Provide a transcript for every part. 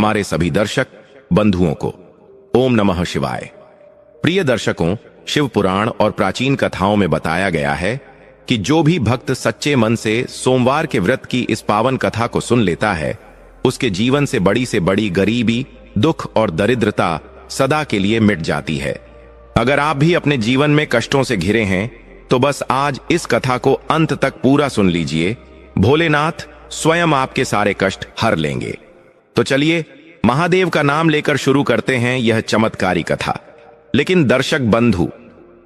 हमारे सभी दर्शक बंधुओं को ओम नमः शिवाय। प्रिय दर्शकों, शिव पुराण और प्राचीन कथाओं में बताया गया है कि जो भी भक्त सच्चे मन से सोमवार के व्रत की इस पावन कथा को सुन लेता है, उसके जीवन से बड़ी गरीबी, दुख और दरिद्रता सदा के लिए मिट जाती है। अगर आप भी अपने जीवन में कष्टों से घिरे हैं तो बस आज इस कथा को अंत तक पूरा सुन लीजिए। भोलेनाथ स्वयं आपके सारे कष्ट हर लेंगे। तो चलिए महादेव का नाम लेकर शुरू करते हैं यह चमत्कारी कथा। लेकिन दर्शक बंधु,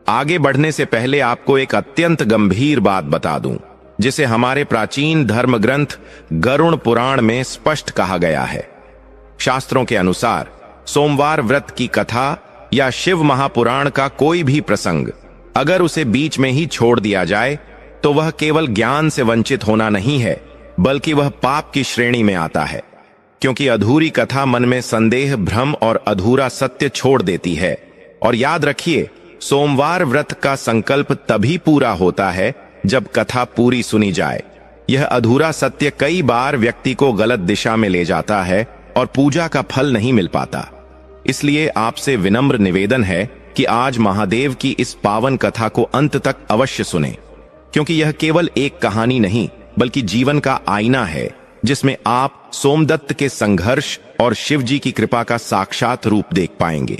आगे बढ़ने से पहले आपको एक अत्यंत गंभीर बात बता दूं, जिसे हमारे प्राचीन धर्म ग्रंथ गरुड़ पुराण में स्पष्ट कहा गया है। शास्त्रों के अनुसार सोमवार व्रत की कथा या शिव महापुराण का कोई भी प्रसंग अगर उसे बीच में ही छोड़ दिया जाए तो वह केवल ज्ञान से वंचित होना नहीं है, बल्कि वह पाप की श्रेणी में आता है। क्योंकि अधूरी कथा मन में संदेह, भ्रम और अधूरा सत्य छोड़ देती है। और याद रखिए, सोमवार व्रत का संकल्प तभी पूरा होता है जब कथा पूरी सुनी जाए। यह अधूरा सत्य कई बार व्यक्ति को गलत दिशा में ले जाता है और पूजा का फल नहीं मिल पाता। इसलिए आपसे विनम्र निवेदन है कि आज महादेव की इस पावन कथा को अंत तक अवश्य सुने, क्योंकि यह केवल एक कहानी नहीं बल्कि जीवन का आईना है, जिसमें आप सोमदत्त के संघर्ष और शिव जी की कृपा का साक्षात रूप देख पाएंगे।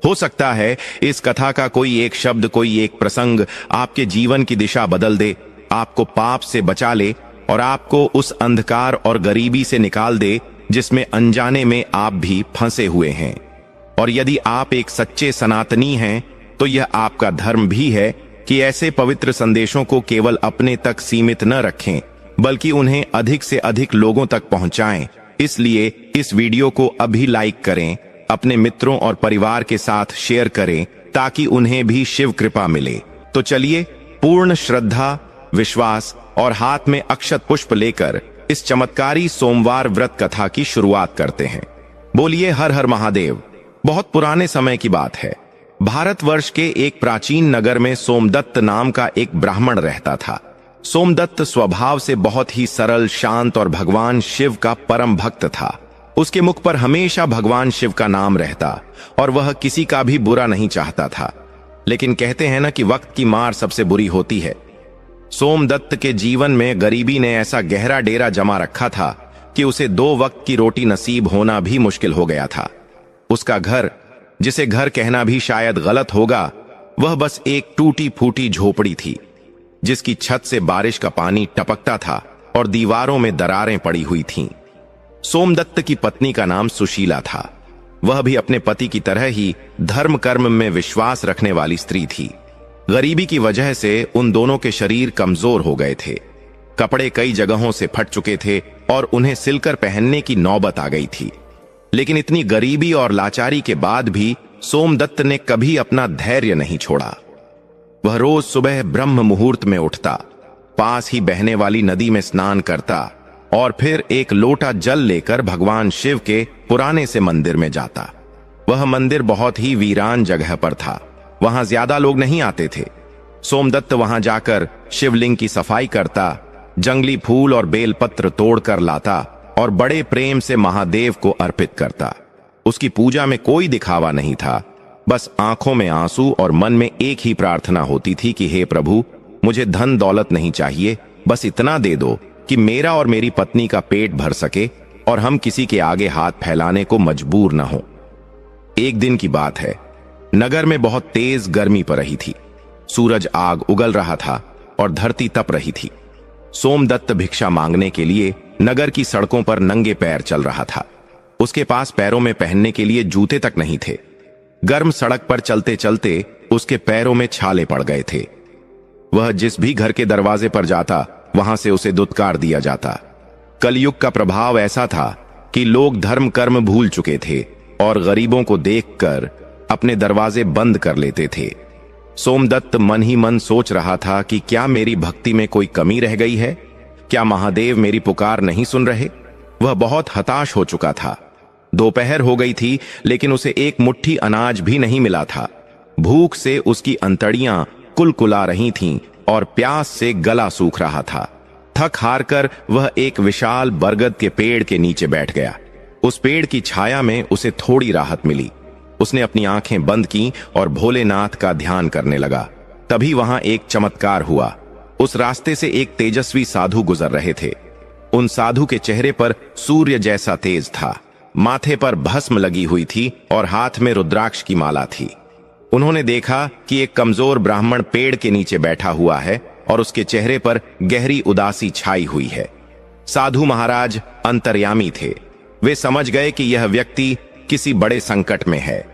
हो सकता है इस कथा का कोई एक शब्द, कोई एक प्रसंग आपके जीवन की दिशा बदल दे, आपको पाप से बचा ले और आपको उस अंधकार और गरीबी से निकाल दे जिसमें अनजाने में आप भी फंसे हुए हैं। और यदि आप एक सच्चे सनातनी हैं तो यह आपका धर्म भी है कि ऐसे पवित्र संदेशों को केवल अपने तक सीमित न रखें, बल्कि उन्हें अधिक से अधिक लोगों तक पहुंचाएं। इसलिए इस वीडियो को अभी लाइक करें, अपने मित्रों और परिवार के साथ शेयर करें ताकि उन्हें भी शिव कृपा मिले। तो चलिए पूर्ण श्रद्धा, विश्वास और हाथ में अक्षत पुष्प लेकर इस चमत्कारी सोमवार व्रत कथा की शुरुआत करते हैं। बोलिए हर हर महादेव। बहुत पुराने समय की बात है। भारतवर्ष के एक प्राचीन नगर में सोमदत्त नाम का एक ब्राह्मण रहता था। सोमदत्त स्वभाव से बहुत ही सरल, शांत और भगवान शिव का परम भक्त था। उसके मुख पर हमेशा भगवान शिव का नाम रहता और वह किसी का भी बुरा नहीं चाहता था। लेकिन कहते हैं ना कि वक्त की मार सबसे बुरी होती है। सोमदत्त के जीवन में गरीबी ने ऐसा गहरा डेरा जमा रखा था कि उसे 2 वक्त की रोटी नसीब होना भी मुश्किल हो गया था। उसका घर, जिसे घर कहना भी शायद गलत होगा, वह बस एक टूटी फूटी झोपड़ी थी, जिसकी छत से बारिश का पानी टपकता था और दीवारों में दरारें पड़ी हुई थीं। सोमदत्त की पत्नी का नाम सुशीला था। वह भी अपने पति की तरह ही धर्म कर्म में विश्वास रखने वाली स्त्री थी। गरीबी की वजह से उन दोनों के शरीर कमजोर हो गए थे। कपड़े कई जगहों से फट चुके थे और उन्हें सिलकर पहनने की नौबत आ गई थी। लेकिन इतनी गरीबी और लाचारी के बाद भी सोमदत्त ने कभी अपना धैर्य नहीं छोड़ा। वह रोज सुबह ब्रह्म मुहूर्त में उठता, पास ही बहने वाली नदी में स्नान करता और फिर एक लोटा जल लेकर भगवान शिव के पुराने से मंदिर में जाता। वह मंदिर बहुत ही वीरान जगह पर था, वहां ज्यादा लोग नहीं आते थे। सोमदत्त वहां जाकर शिवलिंग की सफाई करता, जंगली फूल और बेलपत्र तोड़कर लाता और बड़े प्रेम से महादेव को अर्पित करता। उसकी पूजा में कोई दिखावा नहीं था, बस आंखों में आंसू और मन में एक ही प्रार्थना होती थी कि हे प्रभु, मुझे धन दौलत नहीं चाहिए, बस इतना दे दो कि मेरा और मेरी पत्नी का पेट भर सके और हम किसी के आगे हाथ फैलाने को मजबूर न हो। एक दिन की बात है, नगर में बहुत तेज गर्मी पड़ रही थी। सूरज आग उगल रहा था और धरती तप रही थी। सोमदत्त भिक्षा मांगने के लिए नगर की सड़कों पर नंगे पैर चल रहा था। उसके पास पैरों में पहनने के लिए जूते तक नहीं थे। गर्म सड़क पर चलते चलते उसके पैरों में छाले पड़ गए थे। वह जिस भी घर के दरवाजे पर जाता, वहां से उसे दुत्कार दिया जाता। कलयुग का प्रभाव ऐसा था कि लोग धर्म कर्म भूल चुके थे और गरीबों को देखकर अपने दरवाजे बंद कर लेते थे। सोमदत्त मन ही मन सोच रहा था कि क्या मेरी भक्ति में कोई कमी रह गई है? क्या महादेव मेरी पुकार नहीं सुन रहे? वह बहुत हताश हो चुका था। दोपहर हो गई थी, लेकिन उसे एक मुट्ठी अनाज भी नहीं मिला था। भूख से उसकी अंतड़ियां कुलकुला रही थीं और प्यास से गला सूख रहा था। थक हार कर वह एक विशाल बरगद के पेड़ के नीचे बैठ गया। उस पेड़ की छाया में उसे थोड़ी राहत मिली। उसने अपनी आंखें बंद की और भोलेनाथ का ध्यान करने लगा। तभी वहां एक चमत्कार हुआ। उस रास्ते से एक तेजस्वी साधु गुजर रहे थे। उन साधु के चेहरे पर सूर्य जैसा तेज था, माथे पर भस्म लगी हुई थी और हाथ में रुद्राक्ष की माला थी। उन्होंने देखा कि एक कमजोर ब्राह्मण पेड़ के नीचे बैठा हुआ है और उसके चेहरे पर गहरी उदासी छाई हुई है। साधु महाराज अंतर्यामी थे। वे समझ गए कि यह व्यक्ति किसी बड़े संकट में है।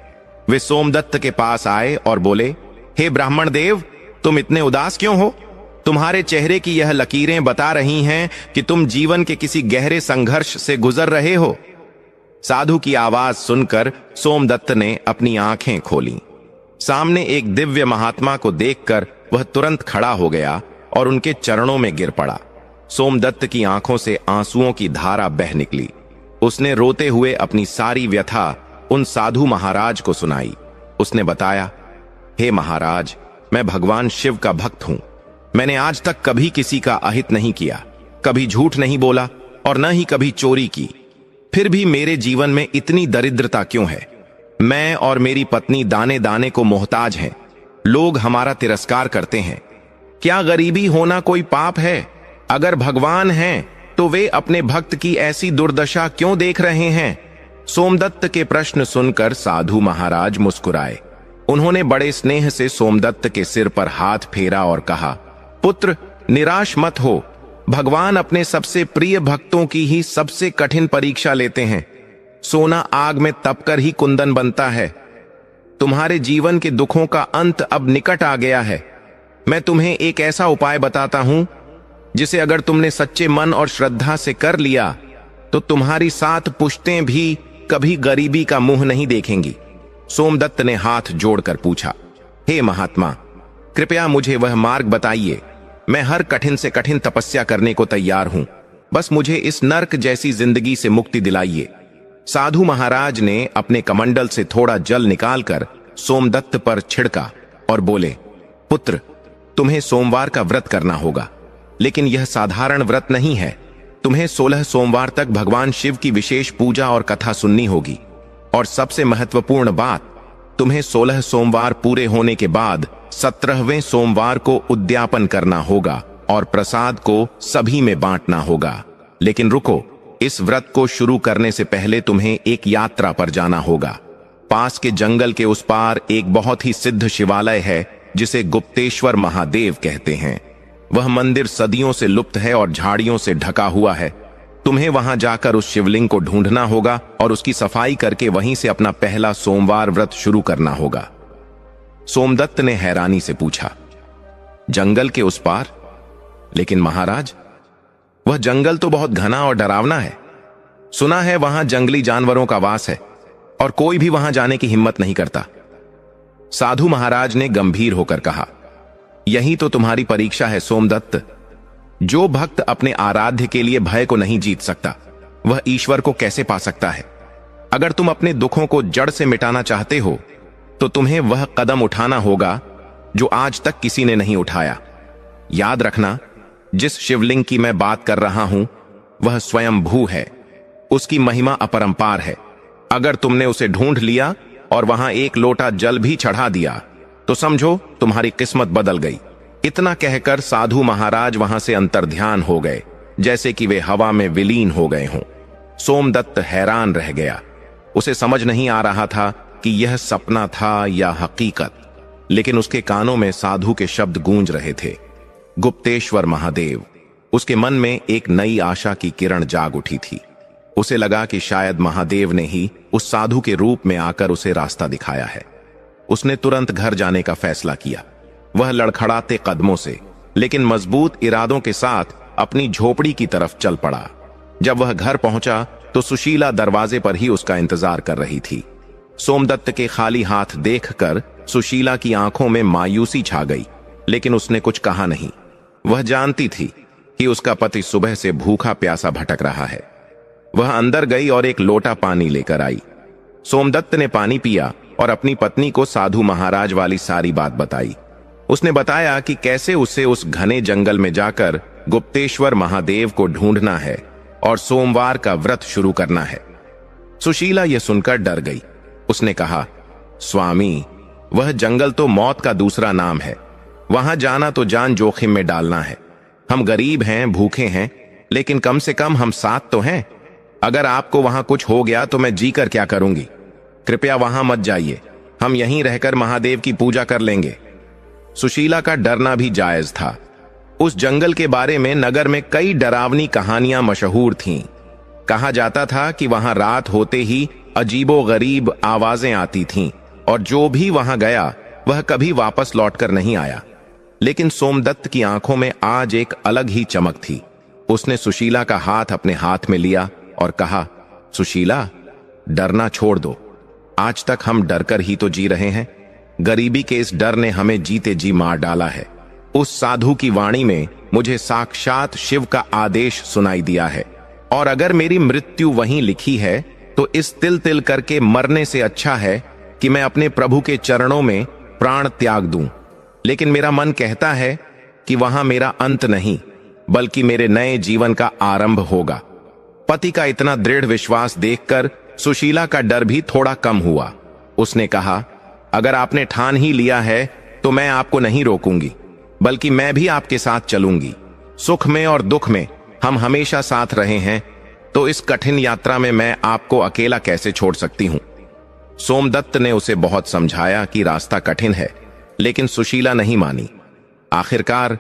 वे सोमदत्त के पास आए और बोले, हे ब्राह्मण देव, तुम इतने उदास क्यों हो? तुम्हारे चेहरे की यह लकीरें बता रही हैं कि तुम जीवन के किसी गहरे संघर्ष से गुजर रहे हो। साधु की आवाज सुनकर सोमदत्त ने अपनी आंखें खोलीं। सामने एक दिव्य महात्मा को देखकर वह तुरंत खड़ा हो गया और उनके चरणों में गिर पड़ा। सोमदत्त की आंखों से आंसुओं की धारा बह निकली। उसने रोते हुए अपनी सारी व्यथा उन साधु महाराज को सुनाई। उसने बताया, हे महाराज, मैं भगवान शिव का भक्त हूं। मैंने आज तक कभी किसी का अहित नहीं किया, कभी झूठ नहीं बोला और न ही कभी चोरी की। फिर भी मेरे जीवन में इतनी दरिद्रता क्यों है? मैं और मेरी पत्नी दाने दाने को मोहताज हैं। लोग हमारा तिरस्कार करते हैं। क्या गरीबी होना कोई पाप है? अगर भगवान हैं तो वे अपने भक्त की ऐसी दुर्दशा क्यों देख रहे हैं? सोमदत्त के प्रश्न सुनकर साधु महाराज मुस्कुराए। उन्होंने बड़े स्नेह से सोमदत्त के सिर पर हाथ फेरा और कहा, पुत्र, निराश मत हो। भगवान अपने सबसे प्रिय भक्तों की ही सबसे कठिन परीक्षा लेते हैं। सोना आग में तपकर ही कुंदन बनता है। तुम्हारे जीवन के दुखों का अंत अब निकट आ गया है। मैं तुम्हें एक ऐसा उपाय बताता हूं जिसे अगर तुमने सच्चे मन और श्रद्धा से कर लिया तो तुम्हारी 7 पुश्तें भी कभी गरीबी का मुंह नहीं देखेंगी। सोमदत्त ने हाथ जोड़कर पूछा, हे महात्मा, कृपया मुझे वह मार्ग बताइए। मैं हर कठिन से कठिन तपस्या करने को तैयार हूं। बस मुझे इस नर्क जैसी जिंदगी से मुक्ति दिलाइए। साधु महाराज ने अपने कमंडल से थोड़ा जल निकालकर सोमदत्त पर छिड़का और बोले, पुत्र, तुम्हें सोमवार का व्रत करना होगा, लेकिन यह साधारण व्रत नहीं है। तुम्हें 16 सोमवार तक भगवान शिव की विशेष पूजा और कथा सुननी होगी। और सबसे महत्वपूर्ण बात, तुम्हें 16 सोमवार पूरे होने के बाद 17वें सोमवार को उद्यापन करना होगा और प्रसाद को सभी में बांटना होगा। लेकिन रुको, इस व्रत को शुरू करने से पहले तुम्हें एक यात्रा पर जाना होगा। पास के जंगल के उस पार एक बहुत ही सिद्ध शिवालय है जिसे गुप्तेश्वर महादेव कहते हैं। वह मंदिर सदियों से लुप्त है और झाड़ियों से ढका हुआ है। तुम्हें वहां जाकर उस शिवलिंग को ढूंढना होगा और उसकी सफाई करके वहीं से अपना पहला सोमवार व्रत शुरू करना होगा। सोमदत्त ने हैरानी से पूछा, जंगल के उस पार? लेकिन महाराज, वह जंगल तो बहुत घना और डरावना है। सुना है वहां जंगली जानवरों का वास है और कोई भी वहां जाने की हिम्मत नहीं करता। साधु महाराज ने गंभीर होकर कहा, यही तो तुम्हारी परीक्षा है सोमदत्त। जो भक्त अपने आराध्य के लिए भय को नहीं जीत सकता, वह ईश्वर को कैसे पा सकता है? अगर तुम अपने दुखों को जड़ से मिटाना चाहते हो तो तुम्हें वह कदम उठाना होगा जो आज तक किसी ने नहीं उठाया। याद रखना, जिस शिवलिंग की मैं बात कर रहा हूं वह स्वयंभू है। उसकी महिमा अपरंपार है। अगर तुमने उसे ढूंढ लिया और वहां एक लोटा जल भी चढ़ा दिया तो समझो तुम्हारी किस्मत बदल गई। इतना कहकर साधु महाराज वहां से अंतर्ध्यान हो गए, जैसे कि वे हवा में विलीन हो गए हों। सोमदत्त हैरान रह गया। उसे समझ नहीं आ रहा था कि यह सपना था या हकीकत, लेकिन उसके कानों में साधु के शब्द गूंज रहे थे, गुप्तेश्वर महादेव। उसके मन में एक नई आशा की किरण जाग उठी थी। उसे लगा कि शायद महादेव ने ही उस साधु के रूप में आकर उसे रास्ता दिखाया है। उसने तुरंत घर जाने का फैसला किया। वह लड़खड़ाते कदमों से लेकिन मजबूत इरादों के साथ अपनी झोपड़ी की तरफ चल पड़ा। जब वह घर पहुंचा तो सुशीला दरवाजे पर ही उसका इंतजार कर रही थी। सोमदत्त के खाली हाथ देखकर सुशीला की आंखों में मायूसी छा गई, लेकिन उसने कुछ कहा नहीं। वह जानती थी कि उसका पति सुबह से भूखा प्यासा भटक रहा है। वह अंदर गई और एक लोटा पानी लेकर आई। सोमदत्त ने पानी पिया और अपनी पत्नी को साधु महाराज वाली सारी बात बताई। उसने बताया कि कैसे उसे उस घने जंगल में जाकर गुप्तेश्वर महादेव को ढूंढना है और सोमवार का व्रत शुरू करना है। सुशीला यह सुनकर डर गई। उसने कहा, स्वामी, वह जंगल तो मौत का दूसरा नाम है। वहां जाना तो जान जोखिम में डालना है। हम गरीब हैं, भूखे हैं, लेकिन कम से कम हम साथ तो हैं। अगर आपको वहां कुछ हो गया तो मैं जी कर क्या करूंगी? कृपया वहां मत जाइए। हम यहीं रहकर महादेव की पूजा कर लेंगे। सुशीला का डरना भी जायज था। उस जंगल के बारे में नगर में कई डरावनी कहानियां मशहूर थीं। कहा जाता था कि वहां रात होते ही अजीबो गरीब आवाजें आती थीं और जो भी वहां गया वह कभी वापस लौटकर नहीं आया। लेकिन सोमदत्त की आंखों में आज एक अलग ही चमक थी। उसने सुशीला का हाथ अपने हाथ में लिया और कहा, सुशीला, डरना छोड़ दो। आज तक हम डरकर ही तो जी रहे हैं। गरीबी के इस डर ने हमें जीते जी मार डाला है। उस साधु की वाणी में मुझे साक्षात शिव का आदेश सुनाई दिया है, और अगर मेरी मृत्यु वहीं लिखी है तो इस तिल तिल करके मरने से अच्छा है कि मैं अपने प्रभु के चरणों में प्राण त्याग दूं। लेकिन मेरा मन कहता है कि वहां मेरा अंत नहीं, बल्कि मेरे नए जीवन का आरंभ होगा। पति का इतना दृढ़ विश्वास देखकर सुशीला का डर भी थोड़ा कम हुआ। उसने कहा, अगर आपने ठान ही लिया है तो मैं आपको नहीं रोकूंगी, बल्कि मैं भी आपके साथ चलूंगी। सुख में और दुख में हम हमेशा साथ रहे हैं, तो इस कठिन यात्रा में मैं आपको अकेला कैसे छोड़ सकती हूं? सोमदत्त ने उसे बहुत समझाया कि रास्ता कठिन है, लेकिन सुशीला नहीं मानी। आखिरकार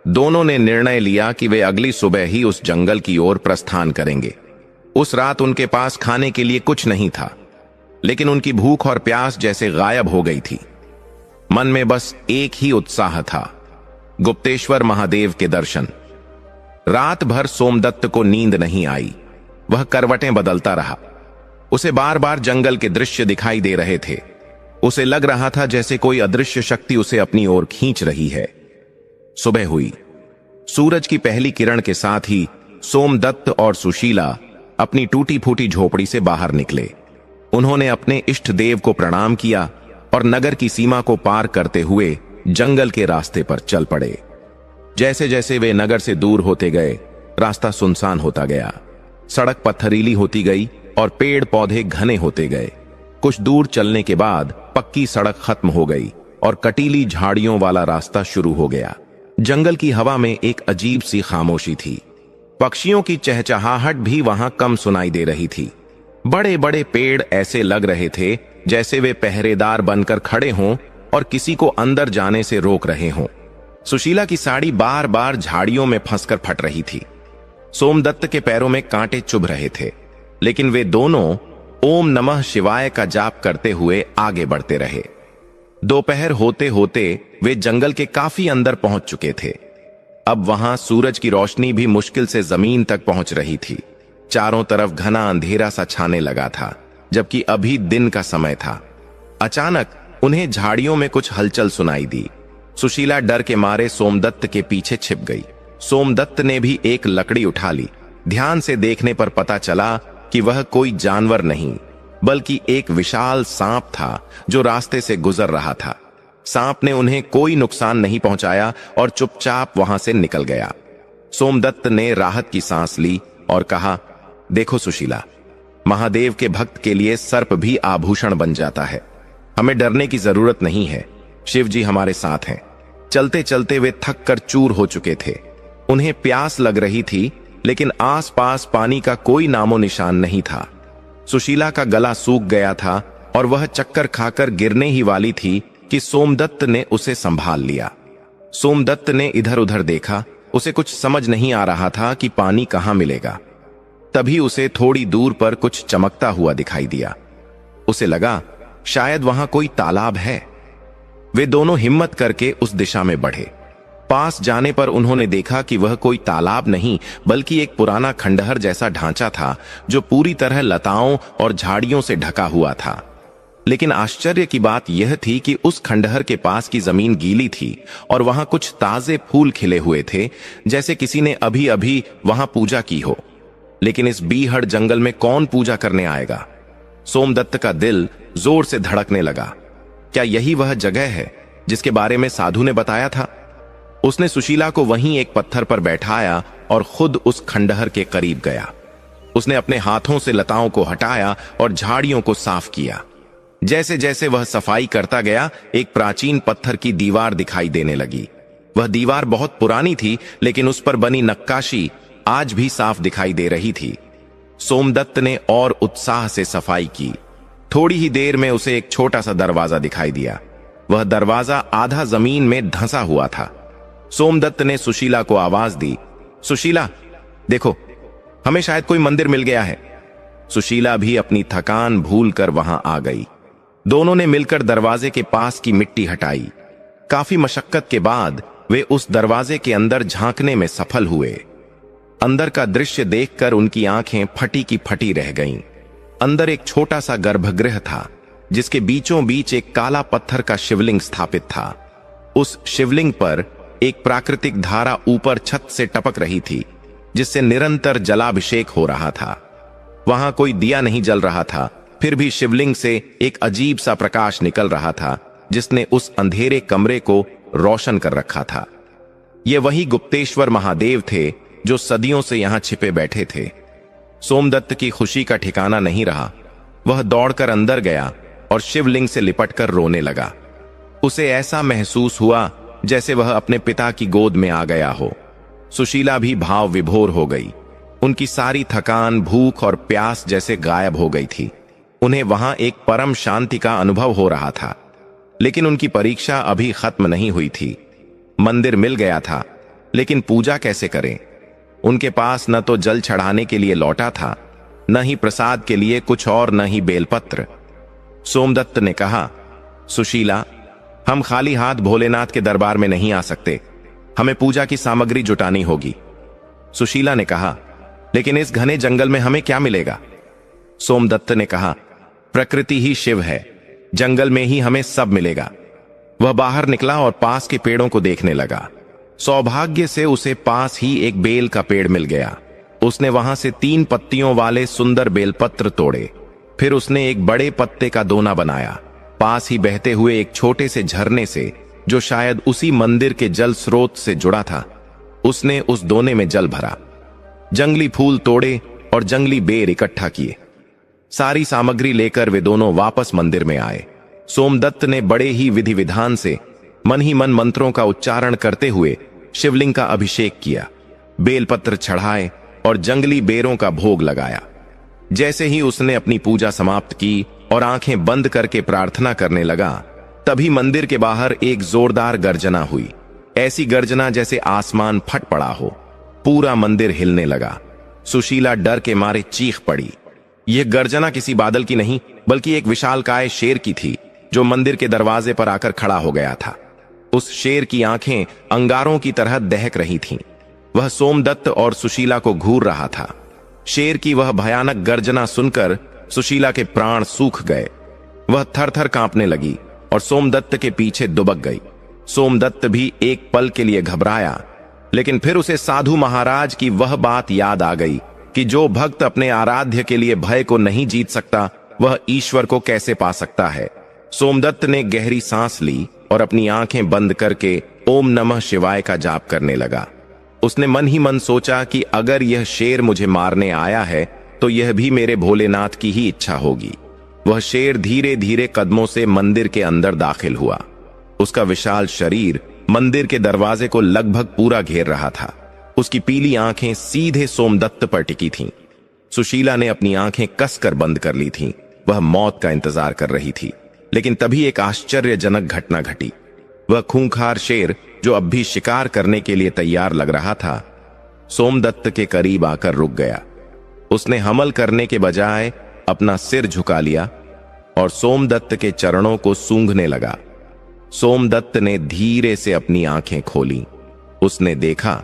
दोनों ने निर्णय लिया कि वे अगली सुबह ही उस जंगल की ओर प्रस्थान करेंगे। उस रात उनके पास खाने के लिए कुछ नहीं था, लेकिन उनकी भूख और प्यास जैसे गायब हो गई थी। मन में बस एक ही उत्साह था, गुप्तेश्वर महादेव के दर्शन। रात भर सोमदत्त को नींद नहीं आई। वह करवटें बदलता रहा। उसे बार बार जंगल के दृश्य दिखाई दे रहे थे। उसे लग रहा था जैसे कोई अदृश्य शक्ति उसे अपनी ओर खींच रही है। सुबह हुई। सूरज की पहली किरण के साथ ही सोमदत्त और सुशीला अपनी टूटी फूटी झोपड़ी से बाहर निकले। उन्होंने अपने इष्ट देव को प्रणाम किया और नगर की सीमा को पार करते हुए जंगल के रास्ते पर चल पड़े। जैसे जैसे वे नगर से दूर होते गए, रास्ता सुनसान होता गया। सड़क पत्थरीली होती गई और पेड़ पौधे घने होते गए। कुछ दूर चलने के बाद पक्की सड़क खत्म हो गई और कटीली झाड़ियों वाला रास्ता शुरू हो गया। जंगल की हवा में एक अजीब सी खामोशी थी। पक्षियों की चहचहाहट भी वहां कम सुनाई दे रही थी। बड़े बड़े पेड़ ऐसे लग रहे थे जैसे वे पहरेदार बनकर खड़े हों और किसी को अंदर जाने से रोक रहे हों। सुशीला की साड़ी बार बार झाड़ियों में फंसकर फट रही थी। सोमदत्त के पैरों में कांटे चुभ रहे थे, लेकिन वे दोनों ओम नमः शिवाय का जाप करते हुए आगे बढ़ते रहे। दोपहर होते होते वे जंगल के काफी अंदर पहुंच चुके थे। अब वहां सूरज की रोशनी भी मुश्किल से जमीन तक पहुंच रही थी। चारों तरफ घना अंधेरा सा छाने लगा था, जबकि अभी दिन का समय था। अचानक उन्हें झाड़ियों में कुछ हलचल सुनाई दी। सुशीला डर के मारे सोमदत्त के पीछे छिप गई। सोमदत्त ने भी एक लकड़ी उठा ली। ध्यान से देखने पर पता चला कि वह कोई जानवर नहीं, बल्कि एक विशाल सांप था जो रास्ते से गुजर रहा था। सांप ने उन्हें कोई नुकसान नहीं पहुंचाया और चुपचाप वहां से निकल गया। सोमदत्त ने राहत की सांस ली और कहा, देखो सुशीला, महादेव के भक्त के लिए सर्प भी आभूषण बन जाता है। हमें डरने की जरूरत नहीं है। शिव जी हमारे साथ हैं। चलते चलते वे थक कर चूर हो चुके थे। उन्हें प्यास लग रही थी, लेकिन आसपास पानी का कोई नामो निशान नहीं था। सुशीला का गला सूख गया था और वह चक्कर खाकर गिरने ही वाली थी कि सोमदत्त ने उसे संभाल लिया। सोमदत्त ने इधर उधर देखा। उसे कुछ समझ नहीं आ रहा था कि पानी कहां मिलेगा। तभी उसे थोड़ी दूर पर कुछ चमकता हुआ दिखाई दिया। उसे लगा शायद वहां कोई तालाब है। वे दोनों हिम्मत करके उस दिशा में बढ़े। पास जाने पर उन्होंने देखा कि वह कोई तालाब नहीं, बल्कि एक पुराना खंडहर जैसा ढांचा था जो पूरी तरह लताओं और झाड़ियों से ढका हुआ था। लेकिन आश्चर्य की बात यह थी कि उस खंडहर के पास की जमीन गीली थी और वहां कुछ ताजे फूल खिले हुए थे, जैसे किसी ने अभी अभी वहां पूजा की हो। लेकिन इस बीहड़ जंगल में कौन पूजा करने आएगा? सोमदत्त का दिल जोर से धड़कने लगा। क्या यही वह जगह है जिसके बारे में साधु ने बताया था? उसने सुशीला को वहीं एक पत्थर पर बैठाया और खुद उस खंडहर के करीब गया। उसने अपने हाथों से लताओं को हटाया और झाड़ियों को साफ किया। जैसे जैसे वह सफाई करता गया, एक प्राचीन पत्थर की दीवार दिखाई देने लगी। वह दीवार बहुत पुरानी थी, लेकिन उस पर बनी नक्काशी आज भी साफ दिखाई दे रही थी। सोमदत्त ने और उत्साह से सफाई की। थोड़ी ही देर में उसे एक छोटा सा दरवाजा दिखाई दिया। वह दरवाजा आधा जमीन में धंसा हुआ था। सोमदत्त ने सुशीला को आवाज दी, सुशीला देखो, हमें शायद कोई मंदिर मिल गया है। सुशीला भी अपनी थकान भूलकर वहां आ गई। दोनों ने मिलकर दरवाजे के पास की मिट्टी हटाई। काफी मशक्कत के बाद वे उस दरवाजे के अंदर झांकने में सफल हुए। अंदर का दृश्य देखकर उनकी आंखें फटी की फटी रह गईं। अंदर एक छोटा सा गर्भगृह था, जिसके बीचों बीच एक काला पत्थर का शिवलिंग स्थापित था। उस शिवलिंग पर एक प्राकृतिक धारा ऊपर छत से टपक रही थी, जिससे निरंतर जलाभिषेक हो रहा था। वहां कोई दिया नहीं जल रहा था, फिर भी शिवलिंग से एक अजीब सा प्रकाश निकल रहा था, जिसने उस अंधेरे कमरे को रोशन कर रखा था। ये वही गुप्तेश्वर महादेव थे जो सदियों से यहां छिपे बैठे थे। सोमदत्त की खुशी का ठिकाना नहीं रहा। वह दौड़कर अंदर गया और शिवलिंग से लिपटकर रोने लगा। उसे ऐसा महसूस हुआ जैसे वह अपने पिता की गोद में आ गया हो। सुशीला भी भाव विभोर हो गई। उनकी सारी थकान, भूख और प्यास जैसे गायब हो गई थी। उन्हें वहां एक परम शांति का अनुभव हो रहा था। लेकिन उनकी परीक्षा अभी खत्म नहीं हुई थी। मंदिर मिल गया था, लेकिन पूजा कैसे करें? उनके पास न तो जल चढ़ाने के लिए लौटा था, न ही प्रसाद के लिए कुछ और, न ही बेलपत्र। सोमदत्त ने कहा, सुशीला, हम खाली हाथ भोलेनाथ के दरबार में नहीं आ सकते। हमें पूजा की सामग्री जुटानी होगी। सुशीला ने कहा, लेकिन इस घने जंगल में हमें क्या मिलेगा? सोमदत्त ने कहा, प्रकृति ही शिव है, जंगल में ही हमें सब मिलेगा। वह बाहर निकला और पास के पेड़ों को देखने लगा। सौभाग्य से उसे पास ही एक बेल का पेड़ मिल गया। उसने वहां से 3 पत्तियों वाले सुंदर बेलपत्र तोड़े। फिर उसने एक बड़े पत्ते का दोना बनाया। पास ही बहते हुए एक छोटे से झरने से, जो शायद उसी मंदिर के जल स्रोत से जुड़ा था, उसने उस दोने में जल भरा। जंगली फूल तोड़े और जंगली बेर इकट्ठा किए। सारी सामग्री लेकर वे दोनों वापस मंदिर में आए। सोमदत्त ने बड़े ही विधि विधान से मन ही मन मंत्रों का उच्चारण करते हुए शिवलिंग का अभिषेक किया, बेलपत्र चढ़ाए और जंगली बेरों का भोग लगाया। जैसे ही उसने अपनी पूजा समाप्त की और आंखें बंद करके प्रार्थना करने लगा, तभी मंदिर के बाहर एक जोरदार गर्जना हुई। ऐसी गर्जना जैसे आसमान फट पड़ा हो। पूरा मंदिर हिलने लगा। सुशीला डर के मारे चीख पड़ी। यह गर्जना किसी बादल की नहीं, बल्कि एक विशालकाय शेर की थी, जो मंदिर के दरवाजे पर आकर खड़ा हो गया था। उस शेर की आंखें अंगारों की तरह दहक रही थीं। वह सोमदत्त और सुशीला को घूर रहा था। शेर की वह भयानक गर्जना सुनकर सुशीला के प्राण सूख गए। वह थर-थर कांपने लगी और सोमदत्त के पीछे दुबक गई। सोमदत्त भी एक पल के लिए घबराया, लेकिन फिर उसे साधु महाराज की वह बात याद आ गई कि जो भक्त अपने आराध्य के लिए भय को नहीं जीत सकता, वह ईश्वर को कैसे पा सकता है। सोमदत्त ने गहरी सांस ली और अपनी आंखें बंद करके ओम नमः शिवाय का जाप करने लगा। उसने मन ही मन सोचा कि अगर यह शेर मुझे मारने आया है, तो यह भी मेरे भोलेनाथ की ही इच्छा होगी। वह शेर धीरे धीरे कदमों से मंदिर के अंदर दाखिल हुआ। उसका विशाल शरीर मंदिर के दरवाजे को लगभग पूरा घेर रहा था। उसकी पीली आंखें सीधे सोमदत्त पर टिकी थीं। सुशीला ने अपनी आंखें कसकर बंद कर ली थीं। वह मौत का इंतजार कर रही थी। लेकिन तभी एक आश्चर्यजनक घटना घटी। वह खूंखार शेर, जो अब भी शिकार करने के लिए तैयार लग रहा था, सोमदत्त के करीब आकर रुक गया। उसने हमल करने के बजाय अपना सिर झुका लिया और सोमदत्त के चरणों को सूंघने लगा। सोमदत्त ने धीरे से अपनी आंखें खोली। उसने देखा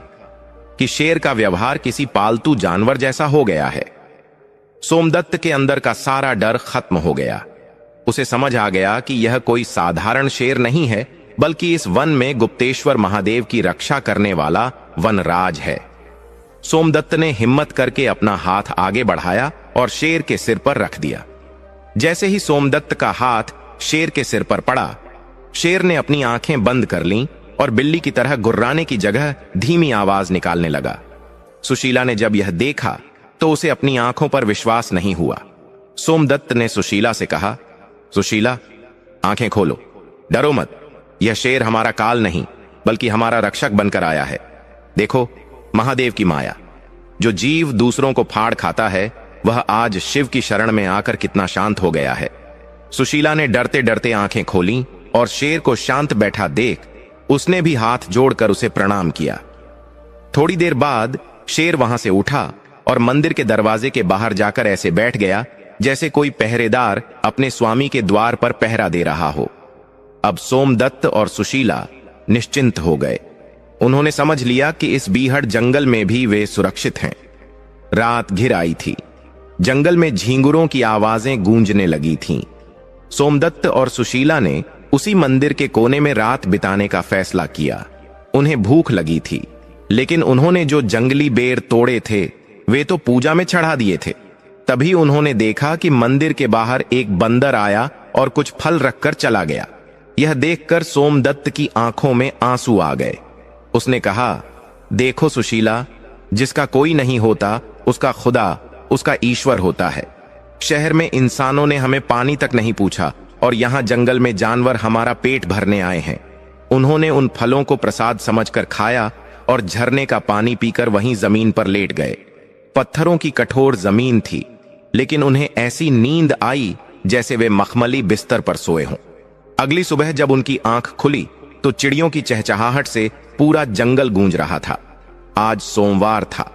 कि शेर का व्यवहार किसी पालतू जानवर जैसा हो गया है। सोमदत्त के अंदर का सारा डर खत्म हो गया। उसे समझ आ गया कि यह कोई साधारण शेर नहीं है, बल्कि इस वन में गुप्तेश्वर महादेव की रक्षा करने वाला वनराज है। सोमदत्त ने हिम्मत करके अपना हाथ आगे बढ़ाया और शेर के सिर पर रख दिया। जैसे ही सोमदत्त का हाथ शेर के सिर पर पड़ा, शेर ने अपनी आंखें बंद कर लीं और बिल्ली की तरह गुर्राने की जगह धीमी आवाज निकालने लगा। सुशीला ने जब यह देखा तो उसे अपनी आंखों पर विश्वास नहीं हुआ। सोमदत्त ने सुशीला से कहा, सुशीला, आंखें खोलो, डरो मत। यह शेर हमारा काल नहीं बल्कि हमारा रक्षक बनकर आया है। देखो, महादेव की माया। जो जीव दूसरों को फाड़ खाता है वह आज शिव की शरण में आकर कितना शांत हो गया है। सुशीला ने डरते डरते आंखें खोलीं और शेर को शांत बैठा देख उसने भी हाथ जोड़कर उसे प्रणाम किया। थोड़ी देर बाद शेर वहां से उठा और मंदिर के दरवाजे के बाहर जाकर ऐसे बैठ गया जैसे कोई पहरेदार अपने स्वामी के द्वार पर पहरा दे रहा हो। अब सोमदत्त और सुशीला निश्चिंत हो गए। उन्होंने समझ लिया कि इस बीहड़ जंगल में भी वे सुरक्षित हैं। रात घिर आई थी। जंगल में झींगुरों की आवाजें गूंजने लगी थीं। सोमदत्त और सुशीला ने उसी मंदिर के कोने में रात बिताने का फैसला किया। उन्हें भूख लगी थी, लेकिन उन्होंने जो जंगली बेर तोड़े थे वे तो पूजा में चढ़ा दिए थे। तभी उन्होंने देखा कि मंदिर के बाहर एक बंदर आया और कुछ फल रखकर चला गया। यह देखकर सोमदत्त की आंखों में आंसू आ गए। उसने कहा, देखो सुशीला, जिसका कोई नहीं होता उसका खुदा, उसका ईश्वर होता है। शहर में इंसानों ने हमें पानी तक नहीं पूछा और यहां जंगल में जानवर हमारा पेट भरने आए हैं। उन्होंने उन फलों को प्रसाद समझकर खाया और झरने का पानी पीकर वहीं जमीन पर लेट गए। पत्थरों की कठोर जमीन थी, लेकिन उन्हें ऐसी नींद आई जैसे वे मखमली बिस्तर पर सोए हों। अगली सुबह जब उनकी आंख खुली तो चिड़ियों की चहचहाहट से पूरा जंगल गूंज रहा था। आज सोमवार था,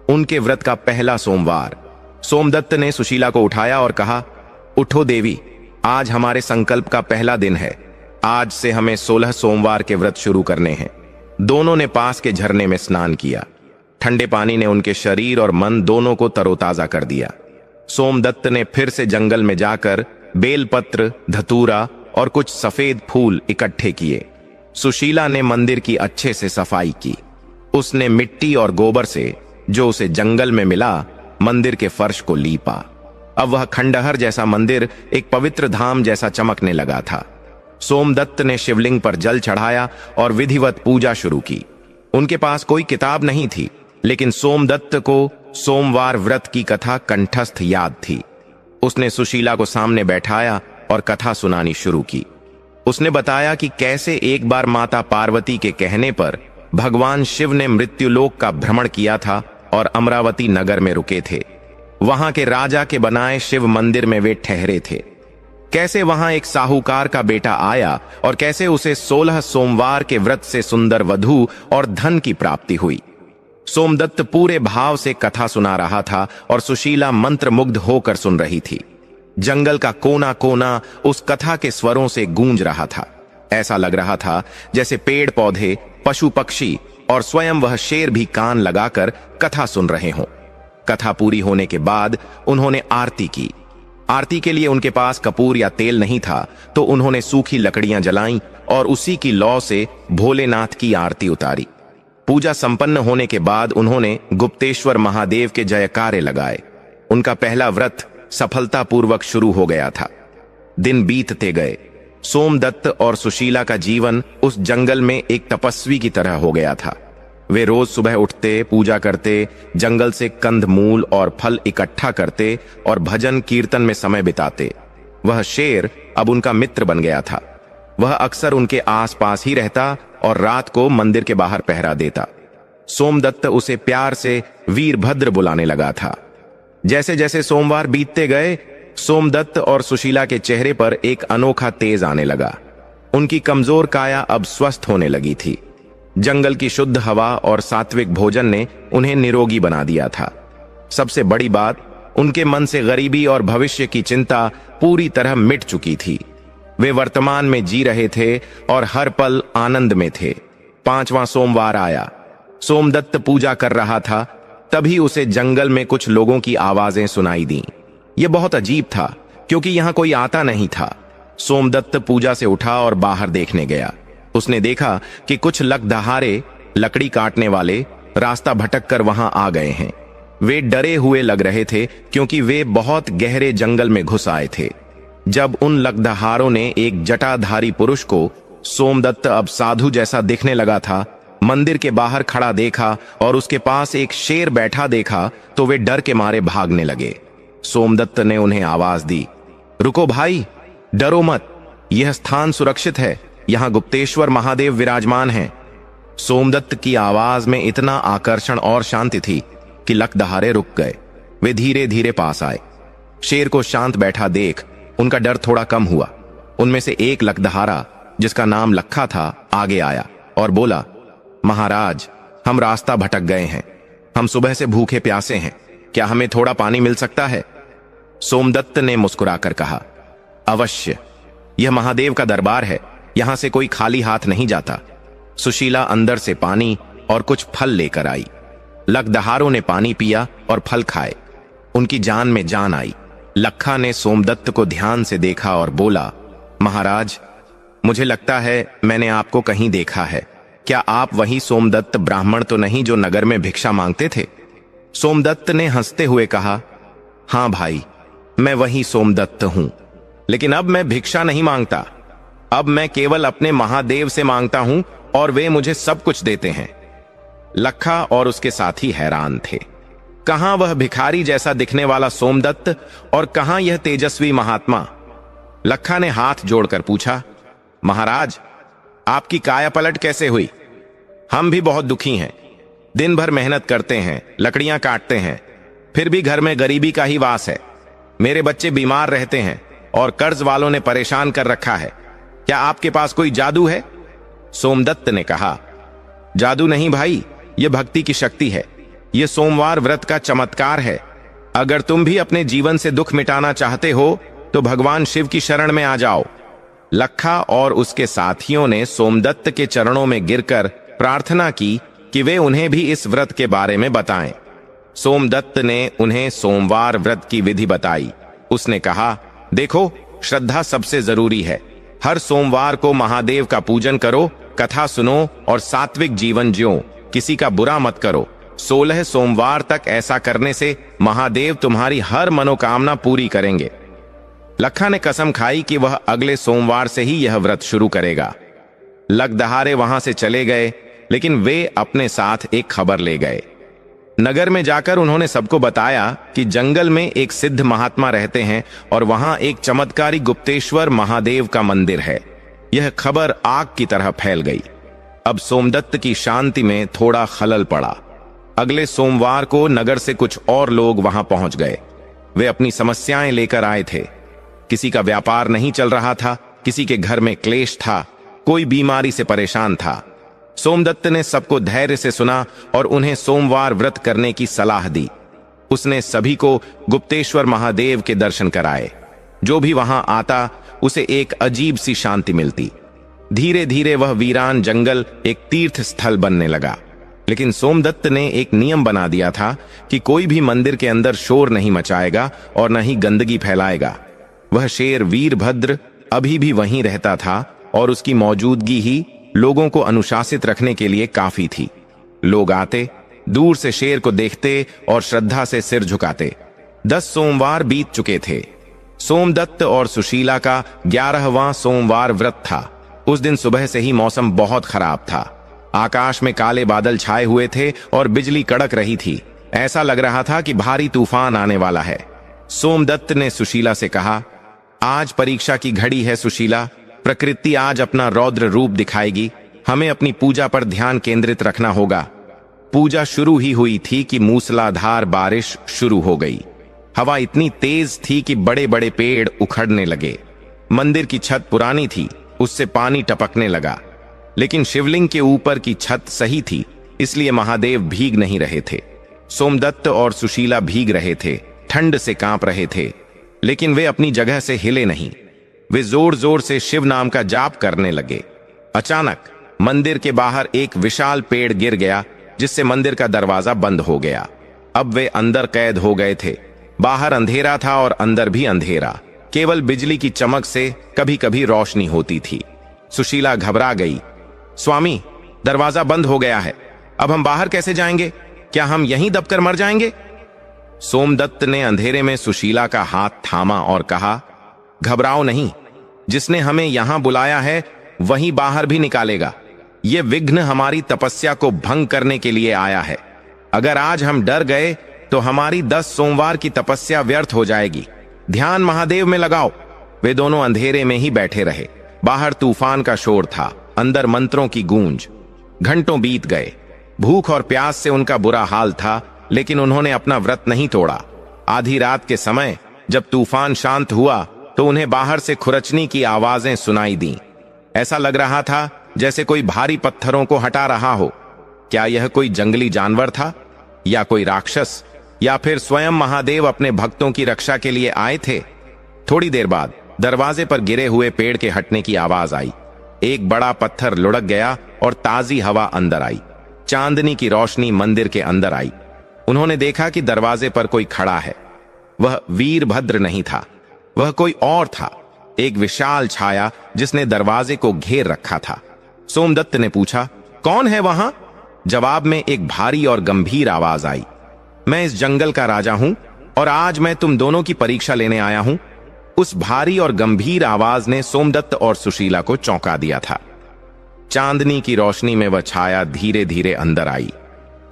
उनके व्रत का पहला सोमवार। सोमदत्त ने सुशीला को उठाया और कहा, उठो देवी, आज हमारे संकल्प का पहला दिन है। आज से हमें 16 सोमवार के व्रत शुरू करने हैं। दोनों ने पास के झरने में स्नान किया। ठंडे पानी ने उनके शरीर और मन दोनों को तरोताजा कर दिया। सोमदत्त ने फिर से जंगल में जाकर बेलपत्र, धतूरा और कुछ सफेद फूल इकट्ठे किए। सुशीला ने मंदिर की अच्छे से सफाई की। उसने मिट्टी और गोबर से, जो उसे जंगल में मिला, मंदिर के फर्श को लीपा। अब वह खंडहर जैसा मंदिर एक पवित्र धाम जैसा चमकने लगा था। सोमदत्त ने शिवलिंग पर जल चढ़ाया और विधिवत पूजा शुरू की। उनके पास कोई किताब नहीं थी, लेकिन सोमदत्त को सोमवार व्रत की कथा कंठस्थ याद थी। उसने सुशीला को सामने बैठाया और कथा सुनानी शुरू की। उसने बताया कि कैसे एक बार माता पार्वती के कहने पर भगवान शिव ने मृत्युलोक का भ्रमण किया था और अमरावती नगर में रुके थे। वहां के राजा के बनाए शिव मंदिर में वे ठहरे थे। कैसे वहां एक साहूकार का बेटा आया और कैसे उसे 16 सोमवार के व्रत से सुंदर वधू और धन की प्राप्ति हुई। सोमदत्त पूरे भाव से कथा सुना रहा था और सुशीला मंत्रमुग्ध होकर सुन रही थी। जंगल का कोना कोना उस कथा के स्वरों से गूंज रहा था। ऐसा लग रहा था जैसे पेड़ पौधे, पशु पक्षी और स्वयं वह शेर भी कान लगाकर कथा सुन रहे हों। कथा पूरी होने के बाद उन्होंने आरती की। आरती के लिए उनके पास कपूर या तेल नहीं था, तो उन्होंने सूखी लकड़ियां जलाईं और उसी की लौ से भोलेनाथ की आरती उतारी। पूजा संपन्न होने के बाद उन्होंने गुप्तेश्वर महादेव के जयकारे लगाए। उनका पहला व्रत सफलतापूर्वक शुरू हो गया था। दिन बीतते गए। सोमदत्त और सुशीला का जीवन उस जंगल में एक तपस्वी की तरह हो गया था। वे रोज सुबह उठते, पूजा करते, जंगल से कंदमूल और फल इकट्ठा करते और भजन कीर्तन में समय बिताते। वह शेर अब उनका मित्र बन गया था। वह अक्सर उनके आसपास ही रहता और रात को मंदिर के बाहर पहरा देता। सोमदत्त उसे प्यार से वीरभद्र बुलाने लगा था। जैसे जैसे सोमवार बीतते गए, सोमदत्त और सुशीला के चेहरे पर एक अनोखा तेज आने लगा। उनकी कमजोर काया अब स्वस्थ होने लगी थी। जंगल की शुद्ध हवा और सात्विक भोजन ने उन्हें निरोगी बना दिया था। सबसे बड़ी बात, उनके मन से गरीबी और भविष्य की चिंता पूरी तरह मिट चुकी थी। वे वर्तमान में जी रहे थे और हर पल आनंद में थे। 5वां सोमवार आया। सोमदत्त पूजा कर रहा था, तभी उसे जंगल में कुछ लोगों की आवाजें सुनाई दी। यह बहुत अजीब था, क्योंकि यहां कोई आता नहीं था। सोमदत्त पूजा से उठा और बाहर देखने गया। उसने देखा कि कुछ लकदहारे, लकड़ी काटने वाले, रास्ता भटक कर वहां आ गए हैं। वे डरे हुए लग रहे थे, क्योंकि वे बहुत गहरे जंगल में घुस आए थे। जब उन लकदहारों ने एक जटाधारी पुरुष को, सोमदत्त अब साधु जैसा दिखने लगा था, मंदिर के बाहर खड़ा देखा और उसके पास एक शेर बैठा देखा तो वे डर के मारे भागने लगे। सोमदत्त ने उन्हें आवाज दी, रुको भाई, डरो मत, यह स्थान सुरक्षित है, यहां गुप्तेश्वर महादेव विराजमान हैं। सोमदत्त की आवाज में इतना आकर्षण और शांति थी कि लकदहारे रुक गए। वे धीरे धीरे पास आए। शेर को शांत बैठा देख उनका डर थोड़ा कम हुआ। उनमें से एक लकदहारा, जिसका नाम लखा था, आगे आया और बोला, महाराज, हम रास्ता भटक गए हैं, हम सुबह से भूखे प्यासे हैं, क्या हमें थोड़ा पानी मिल सकता है? सोमदत्त ने मुस्कुराकर कहा, अवश्य, यह महादेव का दरबार है, यहां से कोई खाली हाथ नहीं जाता। सुशीला अंदर से पानी और कुछ फल लेकर आई। लकदहारों ने पानी पिया और फल खाए। उनकी जान में जान आई। लखा ने सोमदत्त को ध्यान से देखा और बोला, महाराज, मुझे लगता है मैंने आपको कहीं देखा है। क्या आप वही सोमदत्त ब्राह्मण तो नहीं जो नगर में भिक्षा मांगते थे? सोमदत्त ने हंसते हुए कहा, हां भाई, मैं वही सोमदत्त हूं, लेकिन अब मैं भिक्षा नहीं मांगता। अब मैं केवल अपने महादेव से मांगता हूं और वे मुझे सब कुछ देते हैं। लखा और उसके साथी हैरान थे। कहां वह भिखारी जैसा दिखने वाला सोमदत्त और कहां यह तेजस्वी महात्मा? लखा ने हाथ जोड़कर पूछा, महाराज, आपकी काया पलट कैसे हुई? हम भी बहुत दुखी हैं। दिन भर मेहनत करते हैं, लकड़ियां काटते हैं, फिर भी घर में गरीबी का ही वास है। मेरे बच्चे बीमार रहते हैं और कर्ज वालों ने परेशान कर रखा है। क्या आपके पास कोई जादू है? सोमदत्त ने कहा, जादू नहीं भाई, यह भक्ति की शक्ति है। यह सोमवार व्रत का चमत्कार है। अगर तुम भी अपने जीवन से दुख मिटाना चाहते हो तो भगवान शिव की शरण में आ जाओ। लखा और उसके साथियों ने सोमदत्त के चरणों में गिरकर प्रार्थना की कि वे उन्हें भी इस व्रत के बारे में बताएं। सोमदत्त ने उन्हें सोमवार व्रत की विधि बताई। उसने कहा, देखो, श्रद्धा सबसे जरूरी है। हर सोमवार को महादेव का पूजन करो, कथा सुनो और सात्विक जीवन जियो, किसी का बुरा मत करो। 16 सोमवार तक ऐसा करने से महादेव तुम्हारी हर मनोकामना पूरी करेंगे। लखा ने कसम खाई कि वह अगले सोमवार से ही यह व्रत शुरू करेगा। लकदहारे वहां से चले गए, लेकिन वे अपने साथ एक खबर ले गए। नगर में जाकर उन्होंने सबको बताया कि जंगल में एक सिद्ध महात्मा रहते हैं और वहां एक चमत्कारी गुप्तेश्वर महादेव का मंदिर है। यह खबर आग की तरह फैल गई। अब सोमदत्त की शांति में थोड़ा खलल पड़ा। अगले सोमवार को नगर से कुछ और लोग वहां पहुंच गए। वे अपनी समस्याएं लेकर आए थे। किसी का व्यापार नहीं चल रहा था, किसी के घर में क्लेश था, कोई बीमारी से परेशान था। सोमदत्त ने सबको धैर्य से सुना और उन्हें सोमवार व्रत करने की सलाह दी। उसने सभी को गुप्तेश्वर महादेव के दर्शन कराए। जो भी वहां आता उसे एक अजीब सी शांति मिलती। धीरे धीरे वह वीरान जंगल एक तीर्थ स्थल बनने लगा। लेकिन सोमदत्त ने एक नियम बना दिया था कि कोई भी मंदिर के अंदर शोर नहीं मचाएगा और न ही गंदगी फैलाएगा। वह शेर वीरभद्र अभी भी वहीं रहता था और उसकी मौजूदगी ही लोगों को अनुशासित रखने के लिए काफी थी। लोग आते, दूर से शेर को देखते और श्रद्धा से सिर झुकाते। 10 सोमवार बीत चुके थे। सोमदत्त और सुशीला का 11वां सोमवार व्रत था। उस दिन सुबह से ही मौसम बहुत खराब था। आकाश में काले बादल छाए हुए थे और बिजली कड़क रही थी। ऐसा लग रहा था कि भारी तूफान आने वाला है। सोमदत्त ने सुशीला से कहा, आज परीक्षा की घड़ी है सुशीला। प्रकृति आज अपना रौद्र रूप दिखाएगी। हमें अपनी पूजा पर ध्यान केंद्रित रखना होगा। पूजा शुरू ही हुई थी कि मूसलाधार बारिश शुरू हो गई। हवा इतनी तेज थी कि बड़े बड़े पेड़ उखड़ने लगे। मंदिर की छत पुरानी थी, उससे पानी टपकने लगा। लेकिन शिवलिंग के ऊपर की छत सही थी, इसलिए महादेव भीग नहीं रहे थे। सोमदत्त और सुशीला भीग रहे थे, ठंड से कांप रहे थे, लेकिन वे अपनी जगह से हिले नहीं। वे जोर जोर से शिव नाम का जाप करने लगे। अचानक मंदिर के बाहर एक विशाल पेड़ गिर गया, जिससे मंदिर का दरवाजा बंद हो गया। अब वे अंदर कैद हो गए थे। बाहर अंधेरा था और अंदर भी अंधेरा। केवल बिजली की चमक से कभी कभी रोशनी होती थी। सुशीला घबरा गई। स्वामी, दरवाजा बंद हो गया है, अब हम बाहर कैसे जाएंगे? क्या हम यहीं दबकर मर जाएंगे? सोमदत्त ने अंधेरे में सुशीला का हाथ थामा और कहा, घबराओ नहीं, जिसने हमें यहां बुलाया है वही बाहर भी निकालेगा। ये विघ्न हमारी तपस्या को भंग करने के लिए आया है। अगर आज हम डर गए तो हमारी 10 सोमवार की तपस्या व्यर्थ हो जाएगी। ध्यान महादेव में लगाओ। वे दोनों अंधेरे में ही बैठे रहे। बाहर तूफान का शोर था, अंदर मंत्रों की गूंज। घंटों बीत गए। भूख और प्यास से उनका बुरा हाल था, लेकिन उन्होंने अपना व्रत नहीं तोड़ा। आधी रात के समय जब तूफान शांत हुआ तो उन्हें बाहर से खुरचने की आवाजें सुनाई दी। ऐसा लग रहा था जैसे कोई भारी पत्थरों को हटा रहा हो। क्या यह कोई जंगली जानवर था, या कोई राक्षस, या फिर स्वयं महादेव अपने भक्तों की रक्षा के लिए आए थे? थोड़ी देर बाद दरवाजे पर गिरे हुए पेड़ के हटने की आवाज आई। एक बड़ा पत्थर लुढ़क गया और ताजी हवा अंदर आई। चांदनी की रोशनी मंदिर के अंदर आई। उन्होंने देखा कि दरवाजे पर कोई खड़ा है। वह वीरभद्र नहीं था, वह कोई और था, एक विशाल छाया जिसने दरवाजे को घेर रखा था। सोमदत्त ने पूछा, कौन है वहां? जवाब में एक भारी और गंभीर आवाज आई, मैं इस जंगल का राजा हूं और आज मैं तुम दोनों की परीक्षा लेने आया हूं। उस भारी और गंभीर आवाज ने सोमदत्त और सुशीला को चौंका दिया था। चांदनी की रोशनी में वह छाया धीरे धीरे अंदर आई।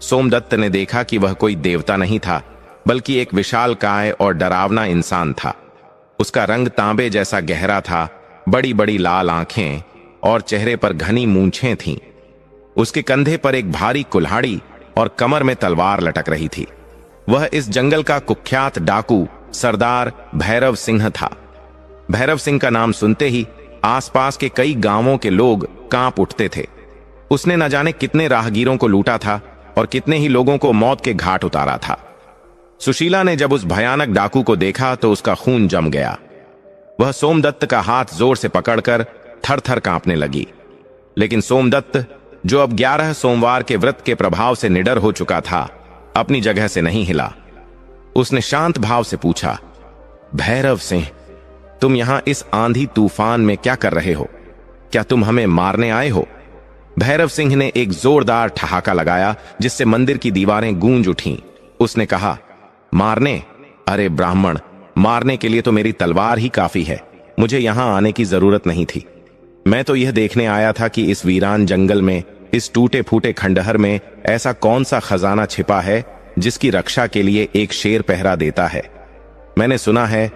सोमदत्त ने देखा कि वह कोई देवता नहीं था, बल्कि एक विशालकाय और डरावना इंसान था। उसका रंग तांबे जैसा गहरा था, बड़ी बड़ी लाल आंखें और चेहरे पर घनी मूंछें थीं। उसके कंधे पर एक भारी कुल्हाड़ी और कमर में तलवार लटक रही थी। वह इस जंगल का कुख्यात डाकू सरदार भैरव सिंह था। भैरव सिंह का नाम सुनते ही आसपास के कई गांवों के लोग कांप उठते थे। उसने न जाने कितने राहगीरों को लूटा था और कितने ही लोगों को मौत के घाट उतारा था। सुशीला ने जब उस भयानक डाकू को देखा तो उसका खून जम गया। वह सोमदत्त का हाथ जोर से पकड़कर थर थर कांपने लगी। लेकिन सोमदत्त, जो अब 11 सोमवार के व्रत के प्रभाव से निडर हो चुका था, अपनी जगह से नहीं हिला। उसने शांत भाव से पूछा, भैरव सिंह, तुम यहां इस आंधी तूफान में क्या कर रहे हो? क्या तुम हमें मारने आए हो? भैरव सिंह ने एक जोरदार ठहाका लगाया जिससे मंदिर की दीवारें गूंज उठीं। उसने कहा, मारने? अरे ब्राह्मण, मारने के लिए तो मेरी तलवार ही काफी है। मुझे यहां आने की जरूरत नहीं थी। मैं तो यह देखने आया था कि इस वीरान जंगल में, इस टूटे फूटे खंडहर में ऐसा कौन सा खजाना छिपा है जिसकी रक्षा के लिए एक शेर पहरा देता है। मैंने सुना है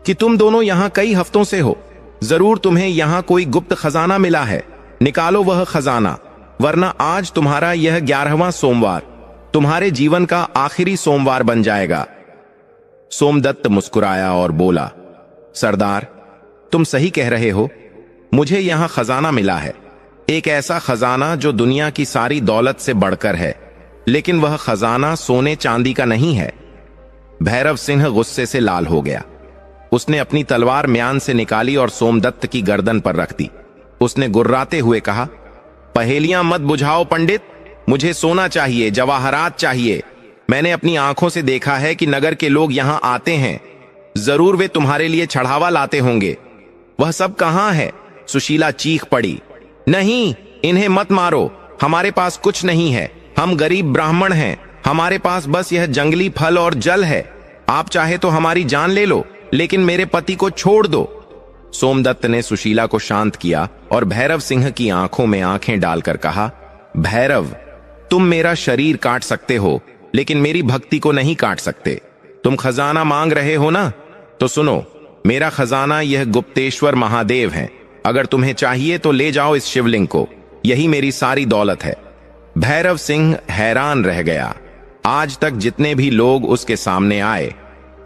कि तुम दोनों यहां कई हफ्तों से हो। जरूर तुम्हें यहां कोई गुप्त खजाना मिला है। निकालो वह खजाना, वरना आज तुम्हारा यह 11वां सोमवार तुम्हारे जीवन का आखिरी सोमवार बन जाएगा। सोमदत्त मुस्कुराया और बोला, सरदार, तुम सही कह रहे हो। मुझे यहां खजाना मिला है, एक ऐसा खजाना जो दुनिया की सारी दौलत से बढ़कर है। लेकिन वह खजाना सोने चांदी का नहीं है। भैरव सिंह गुस्से से लाल हो गया। उसने अपनी तलवार म्यान से निकाली और सोमदत्त की गर्दन पर रख दी। उसने गुर्राते हुए कहा, पहेलियां मत बुझाओ पंडित, मुझे सोना चाहिए, जवाहरात चाहिए। मैंने अपनी आंखों से देखा है कि नगर के लोग यहां आते हैं। जरूर वे तुम्हारे लिए चढ़ावा लाते होंगे। वह सब कहां है? सुशीला चीख पड़ी, नहीं, इन्हें मत मारो। हमारे पास कुछ नहीं है। हम गरीब ब्राह्मण हैं। हमारे पास बस यह जंगली फल और जल है। आप चाहे तो हमारी जान ले लो, लेकिन मेरे पति को छोड़ दो। सोमदत्त ने सुशीला को शांत किया और भैरव सिंह की आंखों में आंखें डालकर कहा, भैरव, तुम मेरा शरीर काट सकते हो, लेकिन मेरी भक्ति को नहीं काट सकते। तुम खजाना मांग रहे हो ना, तो सुनो, मेरा खजाना यह गुप्तेश्वर महादेव है। अगर तुम्हें चाहिए तो ले जाओ इस शिवलिंग को, यही मेरी सारी दौलत है। भैरव सिंह हैरान रह गया। आज तक जितने भी लोग उसके सामने आए,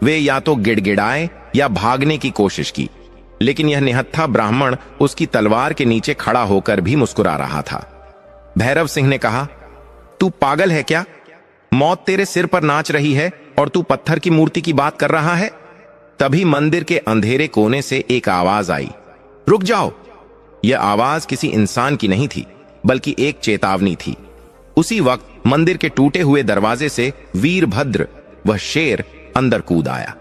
वे या तो गिड़गिड़ाए या भागने की कोशिश की, लेकिन यह निहत्था ब्राह्मण उसकी तलवार के नीचे खड़ा होकर भी मुस्कुरा रहा था। भैरव सिंह ने कहा, तू पागल है क्या? मौत तेरे सिर पर नाच रही है और तू पत्थर की मूर्ति की बात कर रहा है। तभी मंदिर के अंधेरे कोने से एक आवाज आई, रुक जाओ। यह आवाज किसी इंसान की नहीं थी, बल्कि एक चेतावनी थी। उसी वक्त मंदिर के टूटे हुए दरवाजे से वीरभद्र, वह शेर, अंदर कूद आया।